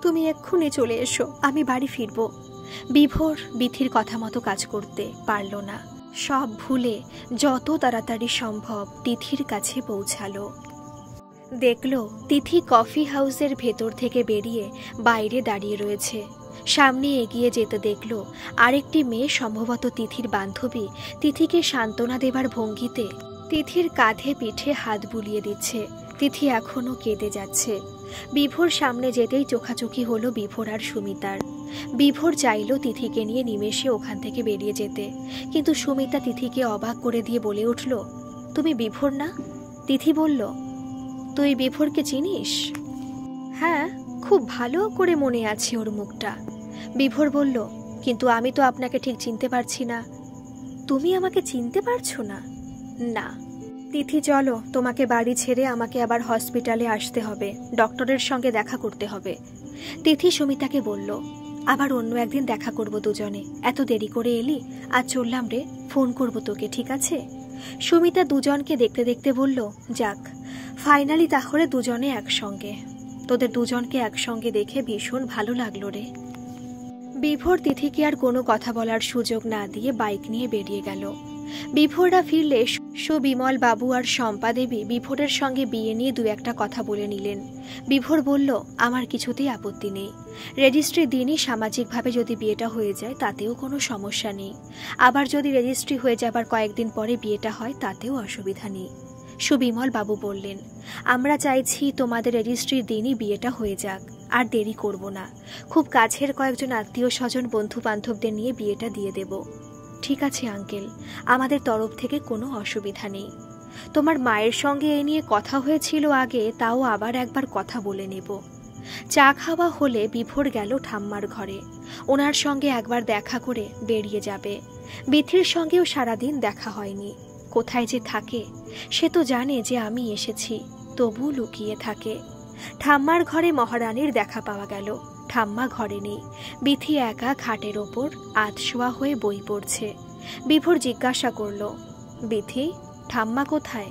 তুমি এক্ষুনি চলে এসো, আমি বাড়ি ফিরবো। বিভোর বিথির কথা মতো কাজ করতে পারল না। সব ভুলে যত তাড়াতাড়ি সম্ভব তিথির কাছে পৌঁছালো। দেখল তিথি কফি হাউসের ভেতর থেকে বেরিয়ে বাইরে দাঁড়িয়ে রয়েছে। সামনে এগিয়ে যেতে দেখল আরেকটি মেয়ে, সম্ভবত তিথির বান্ধবী, তিথিকে সান্ত্বনা দেবার ভঙ্গিতে তিথির কাঁধে পিঠে হাত বুলিয়ে দিচ্ছে। তিথি এখনো কেঁদে যাচ্ছে। বিভোর সামনে যেতেই চোখাচোখি হলো বিভোর আর সুমিতার। বিভোর চাইল তিথিকে নিয়ে নিমেষে ওখান থেকে বেরিয়ে যেতে, কিন্তু সুমিতা তিথিকে অবাক করে দিয়ে বলে উঠল, তুমি বিভোর না? তিথি বলল, তুই বিভোরকে চিনিস? হ্যাঁ, খুব ভালো করে মনে আছে ওর মুখটা। বিভোর বলল, কিন্তু আমি তো আপনাকে ঠিক চিনতে পারছি না। তুমি আমাকে চিনতে পারছো না? না। তিথি চলো, তোমাকে বাড়ি ছেড়ে আমাকে আবার হসপিটালে আসতে হবে, ডক্টরের সঙ্গে দেখা করতে হবে। তিথি সুমিতাকে বলল, আবার অন্য একদিন দেখা করব দুজনে। এত দেরি করে এলি, আজ চললাম রে, ফোন করব তোকে, ঠিক আছে? সুমিতা দুজনকে দেখতে দেখতে বলল, যাক, ফাইনালি তাহলে দুজনে একসঙ্গে। তোদের দুজনকে একসঙ্গে দেখে ভীষণ ভালো লাগলো রে। বিভোর তিথিকে আর কোনো কথা বলার সুযোগ না দিয়ে বাইক নিয়ে বেরিয়ে গেল। বিভোররা ফিরলে সুবিমল বাবু আর শম্পা দেবী বিভোরের সঙ্গে বিয়ে নিয়ে দু একটা কথা বলে নিলেন। বিভোর বলল, আমার কিছুতেই আপত্তি নেই। রেজিস্ট্রির দিনই সামাজিকভাবে যদি বিয়েটা হয়ে যায় তাতেও কোনো সমস্যা নেই। আবার যদি রেজিস্ট্রি হয়ে যাবার কয়েকদিন পরে বিয়েটা হয় তাতেও অসুবিধা নেই। সুবিমল বাবু বললেন, আমরা চাইছি তোমাদের রেজিস্ট্রির দিনই বিয়েটা হয়ে যাক, আর দেরি করব না। খুব কাছের কয়েকজন আত্মীয় স্বজন বন্ধু বান্ধবদের নিয়ে বিয়েটা দিয়ে দেব। ঠিক আছে আঙ্কেল, আমাদের তরফ থেকে কোনো অসুবিধা নেই। তোমার মায়ের সঙ্গে এ নিয়ে কথা হয়েছিল আগে, তাও আবার একবার কথা বলে নেব। চা খাওয়া হলে বিভোর গেল ঠাম্মার ঘরে। ওনার সঙ্গে একবার দেখা করে বেরিয়ে যাবে। বিথির সঙ্গেও সারাদিন দেখা হয়নি। কোথায় যে থাকে সে তো জানে যে আমি এসেছি, তবু লুকিয়ে থাকে। ঠাম্মার ঘরে মহারানীর দেখা পাওয়া গেল। ঠাম্মা ঘরে নেই। বিথি একা খাটের ওপর আধশোয়া হয়ে বই পড়ছে। বিভোর জিজ্ঞাসা করল, বিথি, ঠাম্মা কোথায়?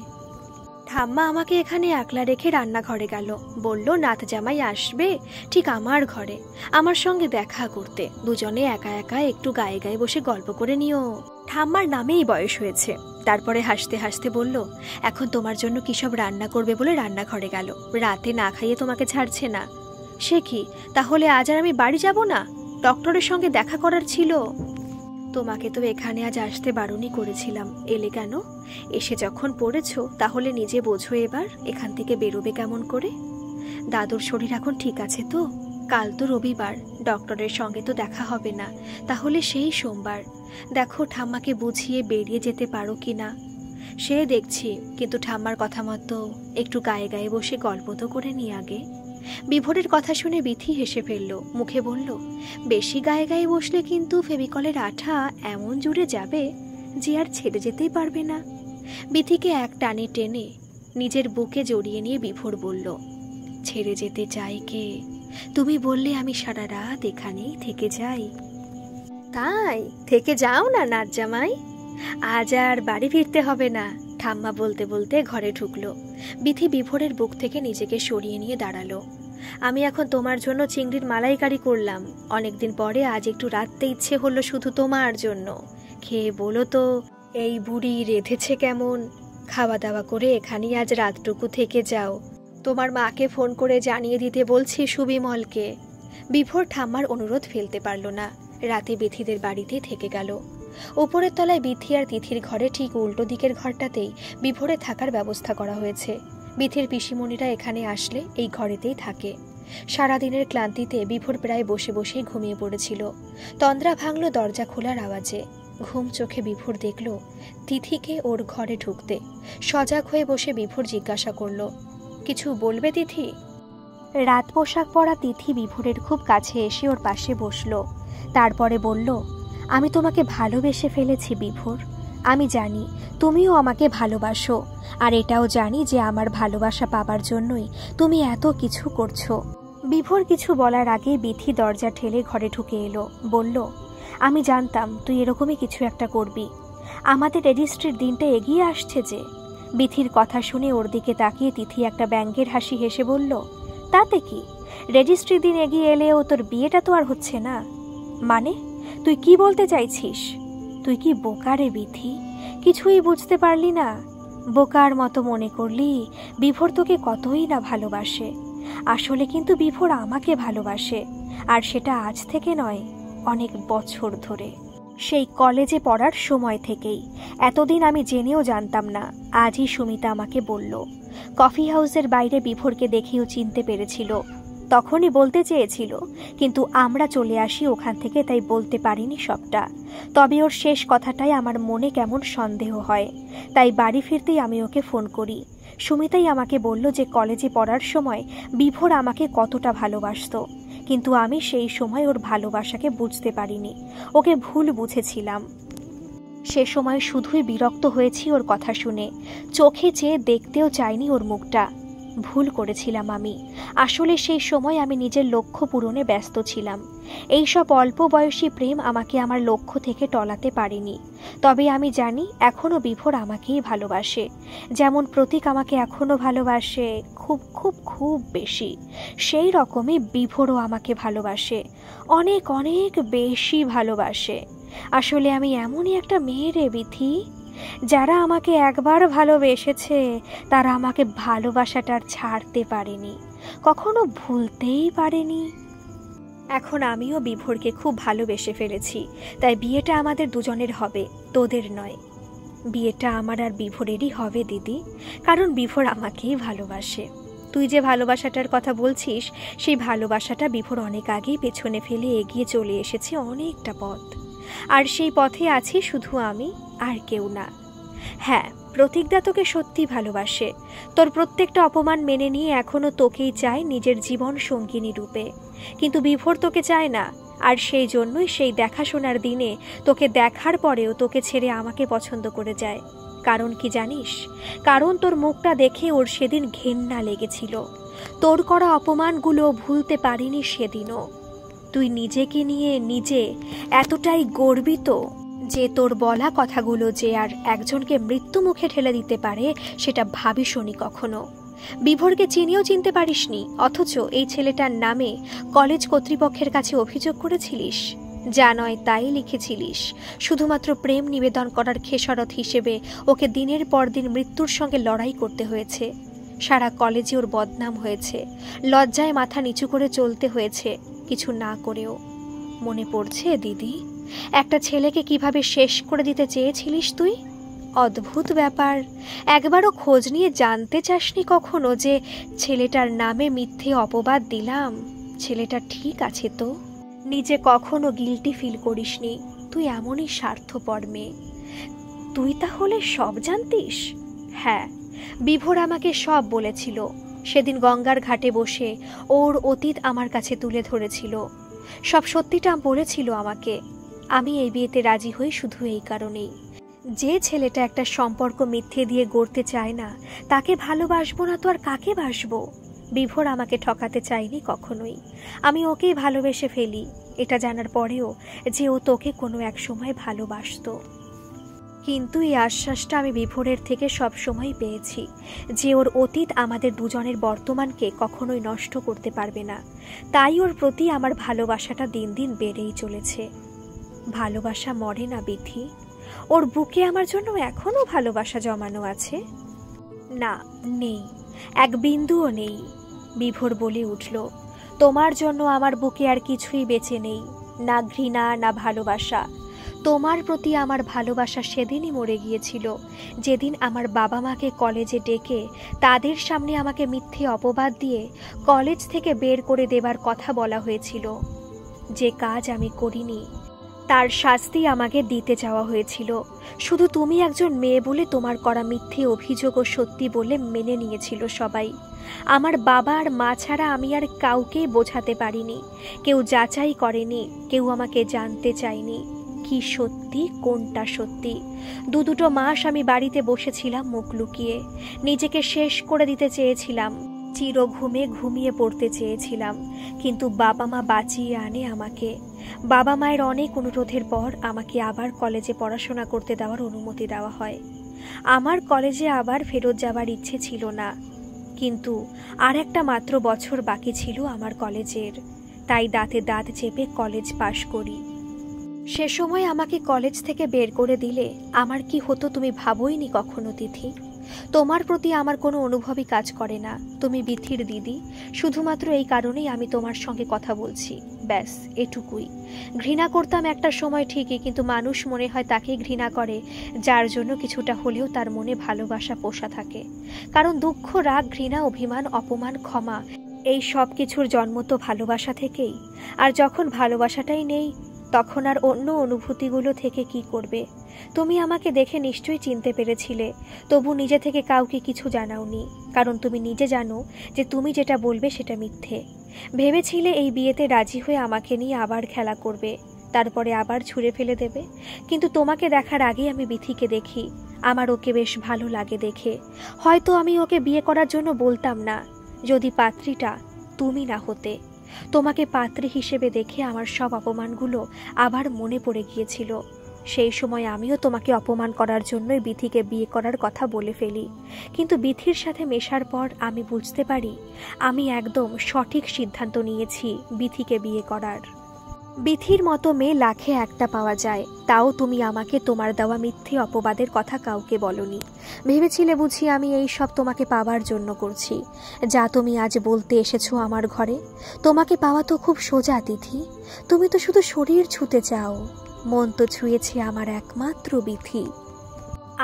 ঠাম্মা আমাকে এখানে একলা রেখে রান্নাঘরে গেল। বলল নাথ জামাই আসবে ঠিক আমার ঘরে আমার সঙ্গে দেখা করতে, দুজনে একা একা একটু গায়ে গায়ে বসে গল্প করে নিও। ঠাম্মার নামেই বয়স হয়েছে। তারপরে হাসতে হাসতে বলল, এখন তোমার জন্য কি সব রান্না করবে বলে রান্নাঘরে গেল। রাতে না খাইয়ে তোমাকে ছাড়ছে না। সে কি, তাহলে আজ আর আমি বাড়ি যাব না? ডক্টরের সঙ্গে দেখা করার ছিল। তোমাকে তো এখানে আজ আসতে বারণই করেছিলাম, এলে কেন? এসে যখন পড়েছো তাহলে নিজে বোঝো এবার এখান থেকে বেরোবে কেমন করে। দাদুর শরীর এখন ঠিক আছে তো? কাল তো রবিবার, ডক্টরের সঙ্গে তো দেখা হবে না, তাহলে সেই সোমবার। দেখো ঠাম্মাকে বুঝিয়ে বেরিয়ে যেতে পারো কি না। সে দেখছি, কিন্তু ঠাম্মার কথা মতো একটু গায়ে গায়ে বসে গল্প তো করে নি আগে। বিভোরের কথা শুনে বিথি হেসে ফেলল, মুখে বলল, বেশি গায়ে গায়ে বসলে কিন্তু ফেভিকলের আঠা এমন জুড়ে যাবে যে আর ছেড়ে যেতেই পারবে না। বিথিকে এক টানে টেনে নিজের বুকে জড়িয়ে নিয়ে বিভোর বলল, ছেড়ে যেতে চাই কে? তুমি বললে আমি সারা রাত এখানেই থেকে যাই। তাই থেকে যাও না নাথ জামাই, আজ আর বাড়ি ফিরতে হবে না। ঠাম্মা বলতে বলতে ঘরে ঢুকলো। বিথি বিভোরের বুক থেকে নিজেকে সরিয়ে নিয়ে দাঁড়ালো। আমি এখন তোমার জন্য চিংড়ির মালাইকারি করলাম। অনেকদিন পরে আজ একটু রাঁধতে ইচ্ছে হলো শুধু তোমার জন্য। খেয়ে বলো তো এই বুড়ি রেঁধেছে কেমন। খাওয়া দাওয়া করে এখানেই আজ রাতটুকু থেকে যাও। তোমার মাকে ফোন করে জানিয়ে দিতে বলছি সুবিমলকে। বিভোর ঠাম্মার অনুরোধ ফেলতে পারল না, রাতে বিথিদের বাড়িতেই থেকে গেল। উপরের তলায় বিথি আর তিথির ঘরে ঠিক উল্টো দিকের ঘরটাতেই বিভোরে থাকার ব্যবস্থা করা হয়েছে। বিথির পিসিমণিরা এখানে আসলে এই ঘরেতেই থাকে। সারাদিনের ক্লান্তিতে বিভোর প্রায় বসে বসেই ঘুমিয়ে পড়েছিল। তন্দ্রা ভাঙল দরজা খোলার আওয়াজে। ঘুম চোখে বিভোর দেখল তিথিকে ওর ঘরে ঢুকতে। সজাগ হয়ে বসে বিভোর জিজ্ঞাসা করল, কিছু বলবে তিথি? রাত পোশাক পরা তিথি বিভোরের খুব কাছে এসে ওর পাশে বসল। তারপরে বলল, আমি তোমাকে ভালোবেসে ফেলেছি বিভোর। আমি জানি তুমিও আমাকে ভালোবাসো, আর এটাও জানি যে আমার ভালোবাসা পাবার জন্যই তুমি এত কিছু করছো। বিভোর কিছু বলার আগে বিথি দরজা ঠেলে ঘরে ঢুকে এলো। বলল, আমি জানতাম তুই এরকমই কিছু একটা করবি। আমাদের রেজিস্ট্রির দিনটা এগিয়ে আসছে যে। বিথির কথা শুনে ওর দিকে তাকিয়ে তিথি একটা ব্যঙ্গের হাসি হেসে বলল, তাতে কি, রেজিস্ট্রির দিন এগিয়ে এলেও তোর বিয়েটা তো আর হচ্ছে না। মানে তুই কি বলতে চাইছিস? তুই কি বোকা রে বিথি? কিছুই বুঝতে পারলি না? বোকার মতো মনে করলি বিভোর তোকে কতই না ভালোবাসে। আসলে কিন্তু বিভোর আমাকে ভালোবাসে, আর সেটা আজ থেকে নয়, অনেক বছর ধরে। সেই কলেজে পড়ার সময় থেকেই। এতদিন আমি জেনেও জানতাম না, আজই সুমিতা আমাকে বলল। কফি হাউসের বাইরে বিভোরকে দেখেও চিনতে পেরেছিল। তখনই বলতে চেয়েছিল, কিন্তু আমরা চলে আসি ওখান থেকে, তাই বলতে পারিনি সবটা। তবে ওর শেষ কথাটাই আমার মনে কেমন সন্দেহ হয়। তাই বাড়ি ফিরতেই আমি ওকে ফোন করি। সুমিতাই আমাকে বলল যে কলেজে পড়ার সময় বিভোর আমাকে কতটা ভালোবাসতো, কিন্তু আমি সেই সময় ওর ভালোবাসাকে বুঝতে পারিনি, ওকে ভুল বুঝেছিলাম। সে সময় শুধুই বিরক্ত হয়েছি ওর কথা শুনে, চোখে চেয়ে দেখতেও চাইনি ওর মুখটা। ভুল করেছিলাম আমি। আসলে সেই সময় আমি নিজের লক্ষ্য পূরণে ব্যস্ত ছিলাম। এইসব অল্প বয়সী প্রেম আমাকে আমার লক্ষ্য থেকে টলাতে পারেনি। তবে আমি জানি এখনও বিভোর আমাকেই ভালোবাসে, যেমন প্রতীক আমাকে এখনও ভালোবাসে, খুব খুব খুব বেশি। সেই রকমই বিভোরও আমাকে ভালোবাসে, অনেক অনেক বেশি ভালোবাসে। আসলে আমি এমনই একটা মেয়ে রে বিথি, যারা আমাকে একবার ভালোবেসেছে তারা আমাকে ভালোবাসাটার ছাড়তে পারেনি, কখনো ভুলতেই পারেনি। এখন আমিও বিভোরকে খুব ভালোবেসে ফেলেছি, তাই বিয়েটা আমাদের দুজনের হবে, তোদের নয়। বিয়েটা আমার আর বিভোরেরই হবে দিদি, কারণ বিভোর আমাকেই ভালোবাসে। তুই যে ভালোবাসাটার কথা বলছিস, সেই ভালোবাসাটা বিভোর অনেক আগেই পেছনে ফেলে এগিয়ে চলে এসেছে অনেকটা পথ, আর সেই পথে আছি শুধু আমি, আর কেউ না। হ্যাঁ, প্রতীকদা তোকে সত্যি ভালোবাসে। তোর প্রত্যেকটা অপমান মেনে নিয়ে এখনো তোকেই চায় নিজের জীবন সঙ্গিনী রূপে, কিন্তু বিভোর তোকে চায় না। আর সেই জন্যই সেই দেখাশোনার দিনে তোকে দেখার পরেও তোকে ছেড়ে আমাকে পছন্দ করে যায়। কারণ কি জানিস? কারণ তোর মুখটা দেখে ওর সেদিন ঘেন্না লেগেছিল। তোর করা অপমানগুলো ভুলতে পারিনি সেদিনও। তুই নিজেকে নিয়ে নিজে এতটাই গর্বিত যে তোর বলা কথাগুলো যে আর একজনকে মৃত্যু মুখে ঠেলে দিতে পারে, সেটা ভাবিসনি কখনো। বিভোরকে চিনিও চিনতে পারিসনি, অথচ এই ছেলেটার নামে কলেজ কর্তৃপক্ষের কাছে অভিযোগ করেছিলিস। যা নয় তাই লিখেছিলিস। শুধুমাত্র প্রেম নিবেদন করার খেসারত হিসেবে ওকে দিনের পর দিন মৃত্যুর সঙ্গে লড়াই করতে হয়েছে। সারা কলেজে ওর বদনাম হয়েছে, লজ্জায় মাথা নিচু করে চলতে হয়েছে, কিছু না করেও। মনে পড়ছে দিদি, একটা ছেলেকে কিভাবে শেষ করে দিতে চেয়েছিলিস তুই? অদ্ভুত ব্যাপার, একবারও খোঁজ নিয়ে জানতে চাসনি কখনো যে ছেলেটার নামে মিথ্যে অপবাদ দিলাম, ছেলেটা ঠিক আছে তো? নিজে কখনো গিল্টি ফিল করিসনি। তুই এমনই স্বার্থপর মেয়ে। তুই তাহলে সব জানতিস? হ্যাঁ, বিভোর আমাকে সব বলেছিল। সেদিন গঙ্গার ঘাটে বসে ওর অতীত আমার কাছে তুলে ধরেছিল, সব সত্যিটা বলেছিল আমাকে। আমি এই বিয়েতে রাজি হই শুধু এই কারণেই, যে ছেলেটা একটা সম্পর্ক মিথ্যে দিয়ে গড়তে চায় না, তাকে ভালোবাসবো না তো আর কাকে বাসবো? বিভোর আমাকে ঠকাতে চায়নি কখনোই। আমি ওকেই ভালোবেসে ফেলি, এটা জানার পরেও যে ও তোকে কোনো এক সময় ভালোবাসতো। কিন্তু এই আশ্বাসটা আমি বিভোরের থেকে সব সময় পেয়েছি যে ওর অতীত আমাদের দুজনের বর্তমানকে কখনোই নষ্ট করতে পারবে না। তাই ওর প্রতি আমার ভালোবাসাটা দিন দিন বেড়েই চলেছে। ভালোবাসা মরে না বিথি। ওর বুকে আমার জন্য এখনো ভালোবাসা জমানো আছে? না, নেই, এক বিন্দুও নেই। বিভোর বলে উঠল, তোমার জন্য আমার বুকে আর কিছুই বেঁচে নেই, না ঘৃণা না ভালোবাসা। তোমার প্রতি আমার ভালোবাসা সেদিনই মরে গিয়েছিল, যেদিন আমার বাবা মাকে কলেজে ডেকে তাদের সামনে আমাকে মিথ্যে অপবাদ দিয়ে কলেজ থেকে বের করে দেবার কথা বলা হয়েছিল। যে কাজ আমি করিনি তার শাস্তি আমাকে দিতে চাওয়া হয়েছিল। শুধু তুমি একজন মেয়ে বলে তোমার করা মিথ্যে অভিযোগও সত্যি বলে মেনে নিয়েছিল সবাই। আমার বাবা আর মা ছাড়া আমি আর কাউকে বোঝাতে পারিনি, কেউ যাচাই করেনি, কেউ আমাকে জানতে চায়নি কি সত্যি কোনটা সত্যি। দুটো মাস আমি বাড়িতে বসেছিলাম মুখ লুকিয়ে, নিজেকে শেষ করে দিতে চেয়েছিলাম, চির ঘুমে ঘুমিয়ে পড়তে চেয়েছিলাম, কিন্তু বাবা মা বাঁচিয়ে আনে আমাকে। বাবা মায়ের অনেক অনুরোধের পর আমাকে আবার কলেজে পড়াশোনা করতে দেওয়ার অনুমতি দেওয়া হয়। আমার কলেজে আবার ফেরত যাবার ইচ্ছে ছিল না, কিন্তু আর একটা মাত্র বছর বাকি ছিল আমার কলেজের, তাই দাঁতে দাঁত চেপে কলেজ পাশ করি। সে সময় আমাকে কলেজ থেকে বের করে দিলে আমার কি হতো তুমি ভাবোইনি কখনো তিথি। তোমার প্রতি আমার কোনো অনুভবই কাজ করে না, তুমি বিথির দিদি, শুধুমাত্র এই কারণেই আমি তোমার সঙ্গে কথা বলছি, ব্যাস এটুকুই। ঘৃণা করতাম একটা সময় ঠিকই, কিন্তু মানুষ মনে হয় তাকেই ঘৃণা করে যার জন্য কিছুটা হলেও তার মনে ভালোবাসা পোষা থাকে। কারণ দুঃখ, রাগ, ঘৃণা, অভিমান, অপমান, ক্ষমা এই সব কিছুর জন্ম তো ভালোবাসা থেকেই। আর যখন ভালোবাসাটাই নেই তখন আর অন্য অনুভূতিগুলো থেকে কি করবে? তুমি আমাকে দেখে নিশ্চয়ই চিনতে পেরেছিলে, তবু নিজে থেকে কাউকে কিছু জানাওনি, কারণ তুমি নিজে জানো যে তুমি যেটা বলবে সেটা মিথ্যে। ভেবেছিলে এই বিয়েতে রাজি হয়ে আমাকে নিয়ে আবার খেলা করবে, তারপরে আবার ছুঁড়ে ফেলে দেবে। কিন্তু তোমাকে দেখার আগেই আমি বিথিকে দেখি, আমার ওকে বেশ ভালো লাগে দেখে। হয়তো আমি ওকে বিয়ে করার জন্য বলতাম না যদি পাত্রীটা তুমি না হতে। তোমাকে পাত্রী হিসেবে দেখে আমার সব অপমানগুলো আবার মনে পড়ে গিয়েছিল। সেই সময় আমিও তোমাকে অপমান করার জন্যই বিথিকে বিয়ে করার কথা বলে ফেলি, কিন্তু বিথির সাথে মেশার পর আমি বুঝতে পারি আমি একদম সঠিক সিদ্ধান্ত নিয়েছি বিথিকে বিয়ে করার। বিথির মতো মেয়ে লাখে একটা পাওয়া যায়, তাও তুমি আমাকে তোমার দেওয়া মিথ্যে অপবাদের কথা কাউকে বলনি। ভেবেছিলে বুঝি আমি এই সব তোমাকে পাওয়ার জন্য করছি, যা তুমি আজ বলতে এসেছো আমার ঘরে। তোমাকে পাওয়া তো খুব সোজা তিথি, তুমি তো শুধু শরীর ছুঁতে চাও, মন তো ছুঁয়েছে আমার একমাত্র বিথি।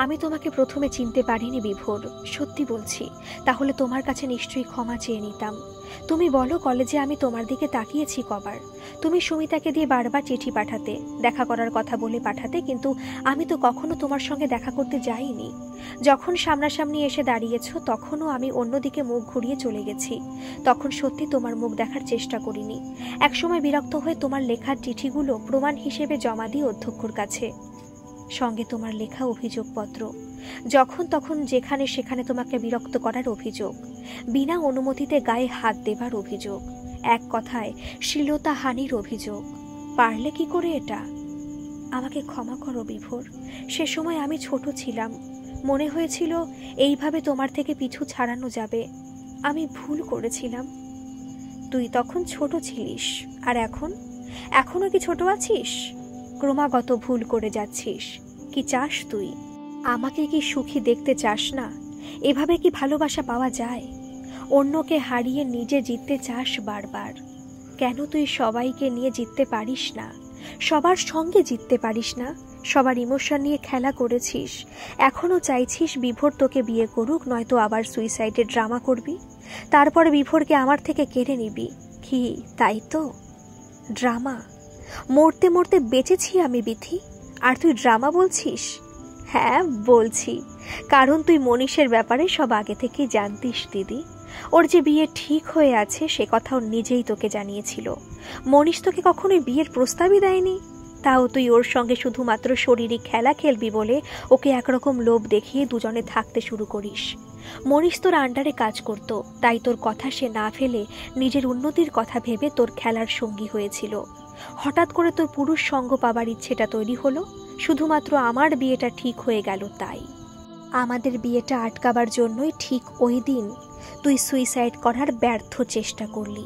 আমি তোমাকে প্রথমে চিনতে পারিনি বিভোর, সত্যি বলছি, তাহলে তোমার কাছে নিশ্চয়ই ক্ষমা চেয়ে নিতাম। তুমি বলো কলেজে আমি তোমার দিকে তাকিয়েছি কবার? তুমি সুমিতাকে দিয়ে বারবার চিঠি পাঠাতে, দেখা করার কথা বলে পাঠাতে, কিন্তু আমি তো কখনো তোমার সঙ্গে দেখা করতে যাইনি। যখন সামনাসামনি এসে দাঁড়িয়েছ তখনও আমি অন্যদিকে মুখ ঘুরিয়ে চলে গেছি। তখন সত্যি তোমার মুখ দেখার চেষ্টা করিনি। একসময় বিরক্ত হয়ে তোমার লেখার চিঠিগুলো প্রমাণ হিসেবে জমা দিই অধ্যক্ষর কাছে, সঙ্গে তোমার লেখা অভিযোগপত্র। যখন তখন যেখানে সেখানে তোমাকে বিরক্ত করার অভিযোগ, বিনা অনুমতিতে গায়ে হাত দেবার অভিযোগ, এক কথায় শ্লীলতাহানির অভিযোগ। পারলে কি করে এটা? আমাকে ক্ষমা করো বিভোর, সে সময় আমি ছোট ছিলাম, মনে হয়েছিল এইভাবে তোমার থেকে পিছু ছাড়ানো যাবে। আমি ভুল করেছিলাম। তুই তখন ছোট ছিলিস, আর এখনো কি ছোট আছিস? ক্রমাগত ভুল করে যাচ্ছিস। কি চাস তুই? আমাকে কি সুখী দেখতে চাস না? এভাবে কি ভালোবাসা পাওয়া যায়? অন্যকে হারিয়ে নিজে জিততে চাস বারবার। কেন তুই সবাইকে নিয়ে জিততে পারিস না? সবার সঙ্গে জিততে পারিস না? সবার ইমোশন নিয়ে খেলা করেছিস, এখনো চাইছিস বিভোর তোকে বিয়ে করুক, নয়তো আবার সুইসাইডের ড্রামা করবি, তারপরে বিভোরকে আমার থেকে কেড়ে নিবি। কি তাই তো? ড্রামা? মরতে মরতে বেঁচেছি আমি বিথি, আর তুই ড্রামা বলছিস? হ্যাঁ বলছি, কারণ তুই মনীষের ব্যাপারে সব আগে থেকেই জানতিস দিদি। ওর যে বিয়ে ঠিক হয়ে আছে সে কথাও নিজেই তোকে জানিয়েছিল। মনীষ তোকে কখনোই বিয়ের প্রস্তাবই দেয়নি, তাও তুই ওর সঙ্গে শুধুমাত্র শারীরিক খেলা খেলবি বলে ওকে একরকম লোভ দেখিয়ে দুজনে থাকতে শুরু করিস। মনীষ তোর আন্ডারে কাজ করত, তাই তোর কথা সে না ফেলে নিজের উন্নতির কথা ভেবে তোর খেলার সঙ্গী হয়েছিল। হঠাৎ করে তোর পুরুষ সঙ্গ পাবার ইচ্ছেটা তৈরি হলো, শুধুমাত্র আমার বিয়েটা ঠিক হয়ে গেল তাই। আমাদের বিয়েটা আটকাবার জন্যই ঠিক ওই দিন তুই সুইসাইড করার ব্যর্থ চেষ্টা করলি।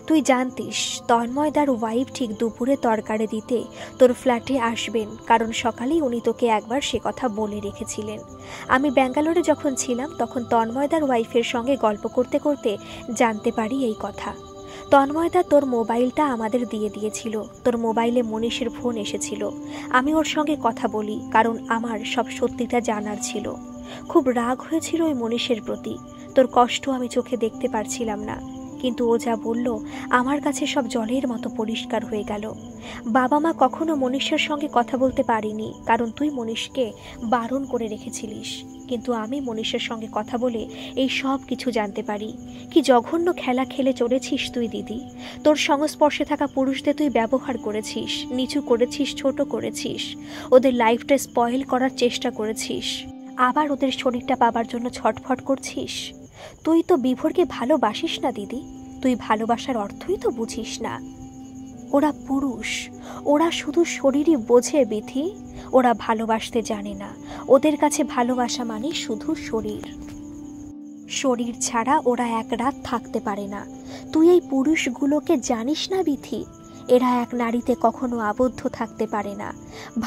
তুই জানতিস তন্ময়দার ওয়াইফ ঠিক দুপুরে তরকারি দিতে তোর ফ্ল্যাটে আসবেন, কারণ সকালেই উনি তোকে একবার সে কথা বলে রেখেছিলেন। আমি ব্যাঙ্গালোরে যখন ছিলাম তখন তন্ময়দার ওয়াইফের সঙ্গে গল্প করতে করতে জানতে পারি এই কথা। তন্ময়দা তোর মোবাইলটা আমাদের দিয়ে দিয়েছিল। তোর মোবাইলে মনীষের ফোন এসেছিল। আমি ওর সঙ্গে কথা বলি, কারণ আমার সব সত্যিটা জানার ছিল। খুব রাগ হয়েছিল ওই মনীষের প্রতি। তোর কষ্ট আমি চোখে দেখতে পারছিলাম না, কিন্তু ও যা বলল আমার কাছে সব জলের মতো পরিষ্কার হয়ে গেল। বাবা মা কখনো মনীষের সঙ্গে কথা বলতে পারিনি, কারণ তুই মনীষকে বারণ করে রেখেছিলিস। কিন্তু আমি মনীষের সঙ্গে কথা বলে এই সব কিছু জানতে পারি। কি জঘন্য খেলা খেলে চলেছিস তুই দিদি। তোর সংস্পর্শে থাকা পুরুষদের তুই ব্যবহার করেছিস, নিচু করেছিস, ছোট করেছিস, ওদের লাইফটা স্পয়েল করার চেষ্টা করেছিস, আবার ওদের শরীরটা পাবার জন্য ছটফট করছিস। তুই তো বিভোরকে ভালোবাসিস না দিদি, তুই ভালোবাসার অর্থই তো বুঝিস না। ওরা পুরুষ, ওরা শুধু শরীরই বোঝে বিথি, ওরা ভালোবাসতে জানে না। ওদের কাছে ভালোবাসা মানে শুধু শরীর। শরীর ছাড়া ওরা এক রাত থাকতে পারে না। তুই এই পুরুষগুলোকে জানিস না বিথি, এরা এক নারীতে কখনো আবদ্ধ থাকতে পারে না।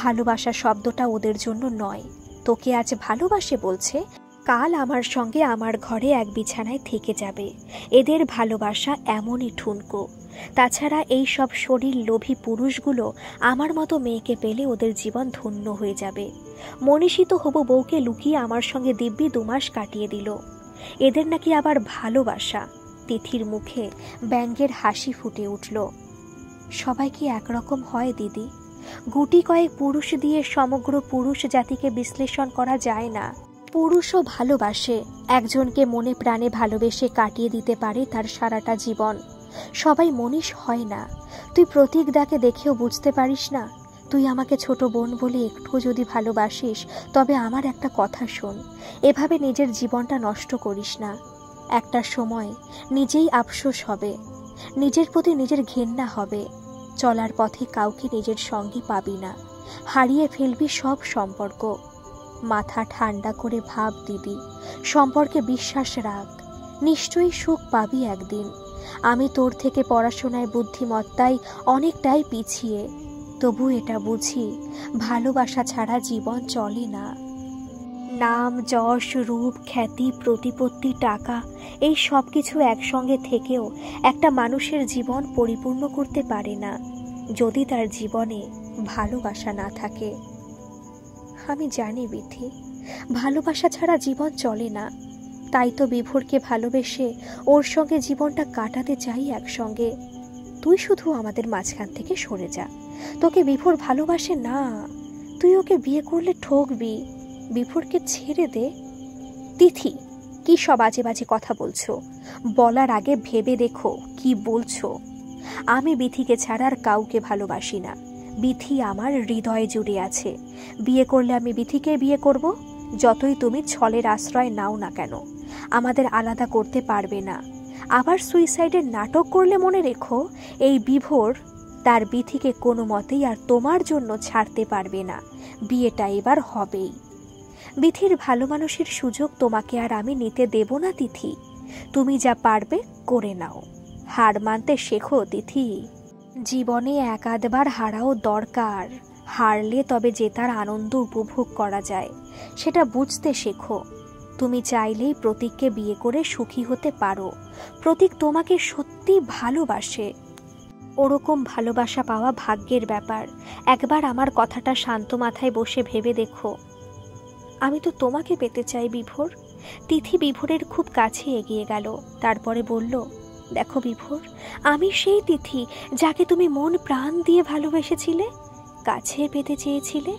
ভালোবাসা শব্দটা ওদের জন্য নয়। তোকে আজ ভালোবাসে বলছে, কাল আমার সঙ্গে আমার ঘরে এক বিছানায় থেকে যাবে। এদের ভালোবাসা এমনই ঠুনকো। তাছাড়া এই সব শরীর লোভী পুরুষগুলো আমার মতো মেয়েকে পেলে ওদের জীবন ধন্য হয়ে যাবে। মনীষী তো হবু বউকে লুকিয়ে আমার সঙ্গে দিব্যি 2 মাস কাটিয়ে দিল। এদের নাকি আবার ভালোবাসা। তিথির মুখে ব্যঙ্গের হাসি ফুটে উঠল। সবাই কি একরকম হয় দিদি? গুটি কয়েক পুরুষ দিয়ে সমগ্র পুরুষ জাতিকে বিশ্লেষণ করা যায় না। পুরুষও ভালোবাসে, একজনকে মনে প্রাণে ভালোবেসে কাটিয়ে দিতে পারে তার সারাটা জীবন। সবাই মনীষ হয় না। তুই প্রতীক দাকে দেখেও বুঝতে পারিস না? তুই আমাকে ছোট বোন বলে একটুও যদি ভালোবাসিস, তবে আমার একটা কথা শোন, এভাবে নিজের জীবনটা নষ্ট করিস না। একটা সময় নিজেই আফসোস হবে, নিজের প্রতি নিজের ঘেন্না হবে। চলার পথে কাউকে নিজের সঙ্গে পাবি না, হারিয়ে ফেলবি সব সম্পর্ক। মাথা ঠান্ডা করে ভাব দিদি, সম্পর্কে বিশ্বাস রাখ, নিশ্চয়ই সুখ পাবি একদিন। আমি তোর থেকে পড়াশোনায় বুদ্ধিমত্তায় অনেকটাই পিছিয়ে, তবু এটা বুঝি ভালোবাসা ছাড়া জীবন চলে না। নাম, যশ, রূপ, খ্যাতি, প্রতিপত্তি, টাকা, এই সব কিছু একসঙ্গে থেকেও একটা মানুষের জীবন পরিপূর্ণ করতে পারে না, যদি তার জীবনে ভালোবাসা না থাকে। আমি জানি বিথি, ভালোবাসা ছাড়া জীবন চলে না। তাই তো বিভোরকে ভালোবেসে ওর সঙ্গে জীবনটা কাটাতে চাই একসঙ্গে। তুই শুধু আমাদের মাঝখান থেকে সরে যা। তোকে বিভোর ভালোবাসে না, তুই ওকে বিয়ে করলে ঠকবি। বিভোরকে ছেড়ে দে। তিথি, কি সব আজে বাজে কথা বলছো? বলার আগে ভেবে দেখো কি বলছো। আমি বিথিকে ছাড়া আর কাউকে ভালোবাসি না। বিথি আমার হৃদয়ে জুড়ে আছে। বিয়ে করলে আমি বিথিকে বিয়ে করব। যতই তুমি ছলের আশ্রয় নাও না কেন, আমাদের আলাদা করতে পারবে না। আবার সুইসাইডের নাটক করলে মনে রেখো, এই বিভোর তার বিথিকে কোনো মতেই আর তোমার জন্য ছাড়তে পারবে না। বিয়েটা এবার হবেই। বিথির ভালো মানুষের সুযোগ তোমাকে আর আমি নিতে দেব না তিথি। তুমি যা পারবে করে নাও। হার মানতে শেখো তিথি। জীবনে 1-8বার হারাও দরকার। হারলে তবে জেতার আনন্দ উপভোগ করা যায়, সেটা বুঝতে শেখো। তুমি চাইলেই প্রতীককে বিয়ে করে সুখী হতে পারো। প্রতীক তোমাকে সত্যি ভালোবাসে। ওরকম ভালোবাসা পাওয়া ভাগ্যের ব্যাপার। একবার আমার কথাটা শান্ত মাথায় বসে ভেবে দেখো। আমি তো তোমাকে পেতে চাই বিভোর। তিথি বিভোরের খুব কাছে এগিয়ে গেল, তারপরে বলল, দেখো বিভোর, আমি সেই তিথি যাকে তুমি মন প্রাণ দিয়ে ভালোবেসেছিলে, কাছে পেতে চেয়েছিলে।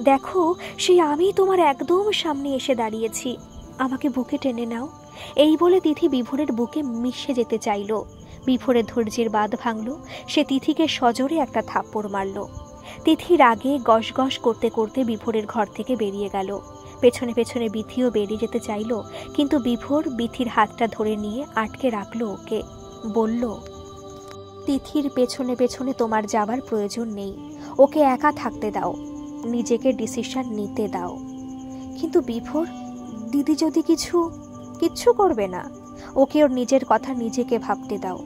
দেখো, সেই আমি তোমার একদম সামনে এসে দাঁড়িয়েছি। আমাকে বুকে টেনে নাও। এই বলে তিথি বিভোরের বুকে মিশে যেতে চাইল। বিভোরের ধৈর্যের বাঁধ ভাঙল। সে তিথিকে সজোরে একটা থাপ্পড় মারল। তিথি রাগে গস গস করতে করতে বিভোরের ঘর থেকে বেরিয়ে গেল। পেছনে পেছনে বিথিও বেরিয়ে যেতে চাইল, কিন্তু বিভোর বিথির হাতটা ধরে নিয়ে আটকে রাখলো ওকে। বলল, তিথির পেছনে পেছনে তোমার যাবার প্রয়োজন নেই। ওকে একা থাকতে দাও, নিজেকে ডিসিশন নিতে দাও। কিন্তু বিভোর, দিদি যদি কিচ্ছু করবে না। ওকে ওর নিজের কথা নিজেকে ভাবতে দাও।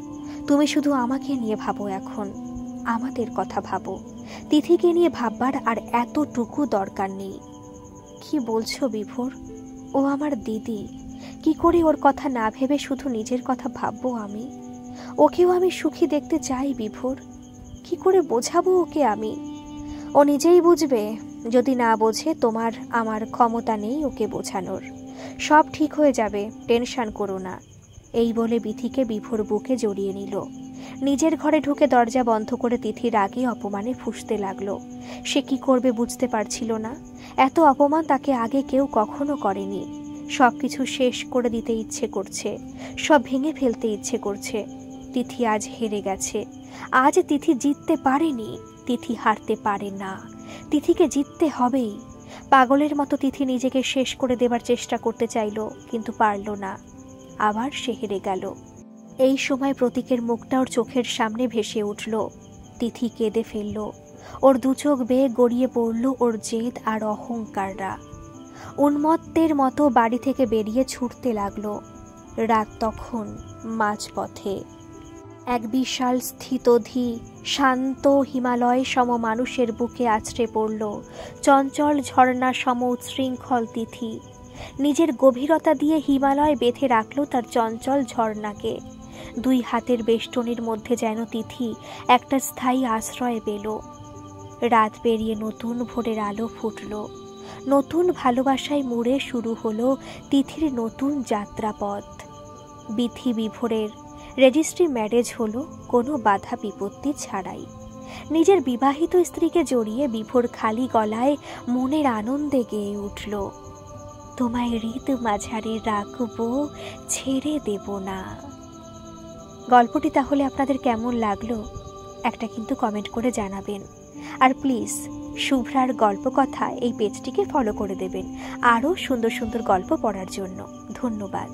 তুমি শুধু আমাকে নিয়ে ভাবো, এখন আমাদের কথা ভাবো। তিথিকে নিয়ে ভাববার আর এতটুকু দরকার নেই। কি বলছো বিভোর? ও আমার দিদি, কি করে ওর কথা না ভেবে শুধু নিজের কথা ভাববো আমি? ওকেও আমি সুখী দেখতে চাই বিভোর। কি করে বোঝাবো ওকে আমি? ও নিজেই বুঝবে। যদি না বোঝে, তোমার আমার ক্ষমতা নেই ওকে বোঝানোর। সব ঠিক হয়ে যাবে, টেনশন করো না। এই বলে বিথিকে বিভোর বুকে জড়িয়ে নিল। নিজের ঘরে ঢুকে দরজা বন্ধ করে তিথি রাগে অপমানে ফুঁসতে লাগলো। সে কি করবে বুঝতে পারছিল না। এত অপমান তাকে আগে কেউ কখনো করেনি। সবকিছু শেষ করে দিতে ইচ্ছে করছে, সব ভেঙে ফেলতে ইচ্ছে করছে। তিথি আজ হেরে গেছে। আজ তিথি জিততে পারেনি। তিথি হারতে পারে না। তিথিকে জিততে হবেই। পাগলের মতো তিথি নিজেকে শেষ করে দেবার চেষ্টা করতে চাইল, কিন্তু পারল না। আবার সে হেরে গেল। এই সময় প্রতীকের মুখটা ওর চোখের সামনে ভেসে উঠল। তিথি কেঁদে ফেলল। ওর দু চোখ বেয়ে গড়িয়ে পড়ল ওর জেদ আর অহংকাররা। উন্মত্তের মতো বাড়ি থেকে বেরিয়ে ছুটতে লাগলো। রাত তখন মাঝপথে। এক বিশাল স্থিতধী শান্ত হিমালয় সম মানুষের বুকে আছড়ে পড়ল চঞ্চল ঝর্ণা সম উচ্ছৃঙ্খল তিথি। নিজের গভীরতা দিয়ে হিমালয় বেঁধে রাখল তার চঞ্চল ঝর্ণাকে। দুই হাতের বেষ্টনীর মধ্যে যেন তিথি একটা স্থায়ী আশ্রয় পেল। রাত পেরিয়ে নতুন ভোরের আলো ফুটল। নতুন ভালোবাসায় মুড়ে শুরু হলো তিথির নতুন যাত্রাপথ। বিথি বিভোরের রেজিস্ট্রি ম্যারেজ হলো কোনো বাধা বিপত্তি ছাড়াই। নিজের বিবাহিত স্ত্রীকে জড়িয়ে বিভোর খালি গলায় মনের আনন্দে গেয়ে উঠল, তোমায় হৃদ মাঝারে রাখবো, ছেড়ে দেব না। গল্পটি তাহলে আপনাদের কেমন লাগলো একটা কিন্তু কমেন্ট করে জানাবেন। আর প্লিজ শুভ্রার গল্প কথা এই পেজটিকে ফলো করে দেবেন আরও সুন্দর সুন্দর গল্প পড়ার জন্য। ধন্যবাদ।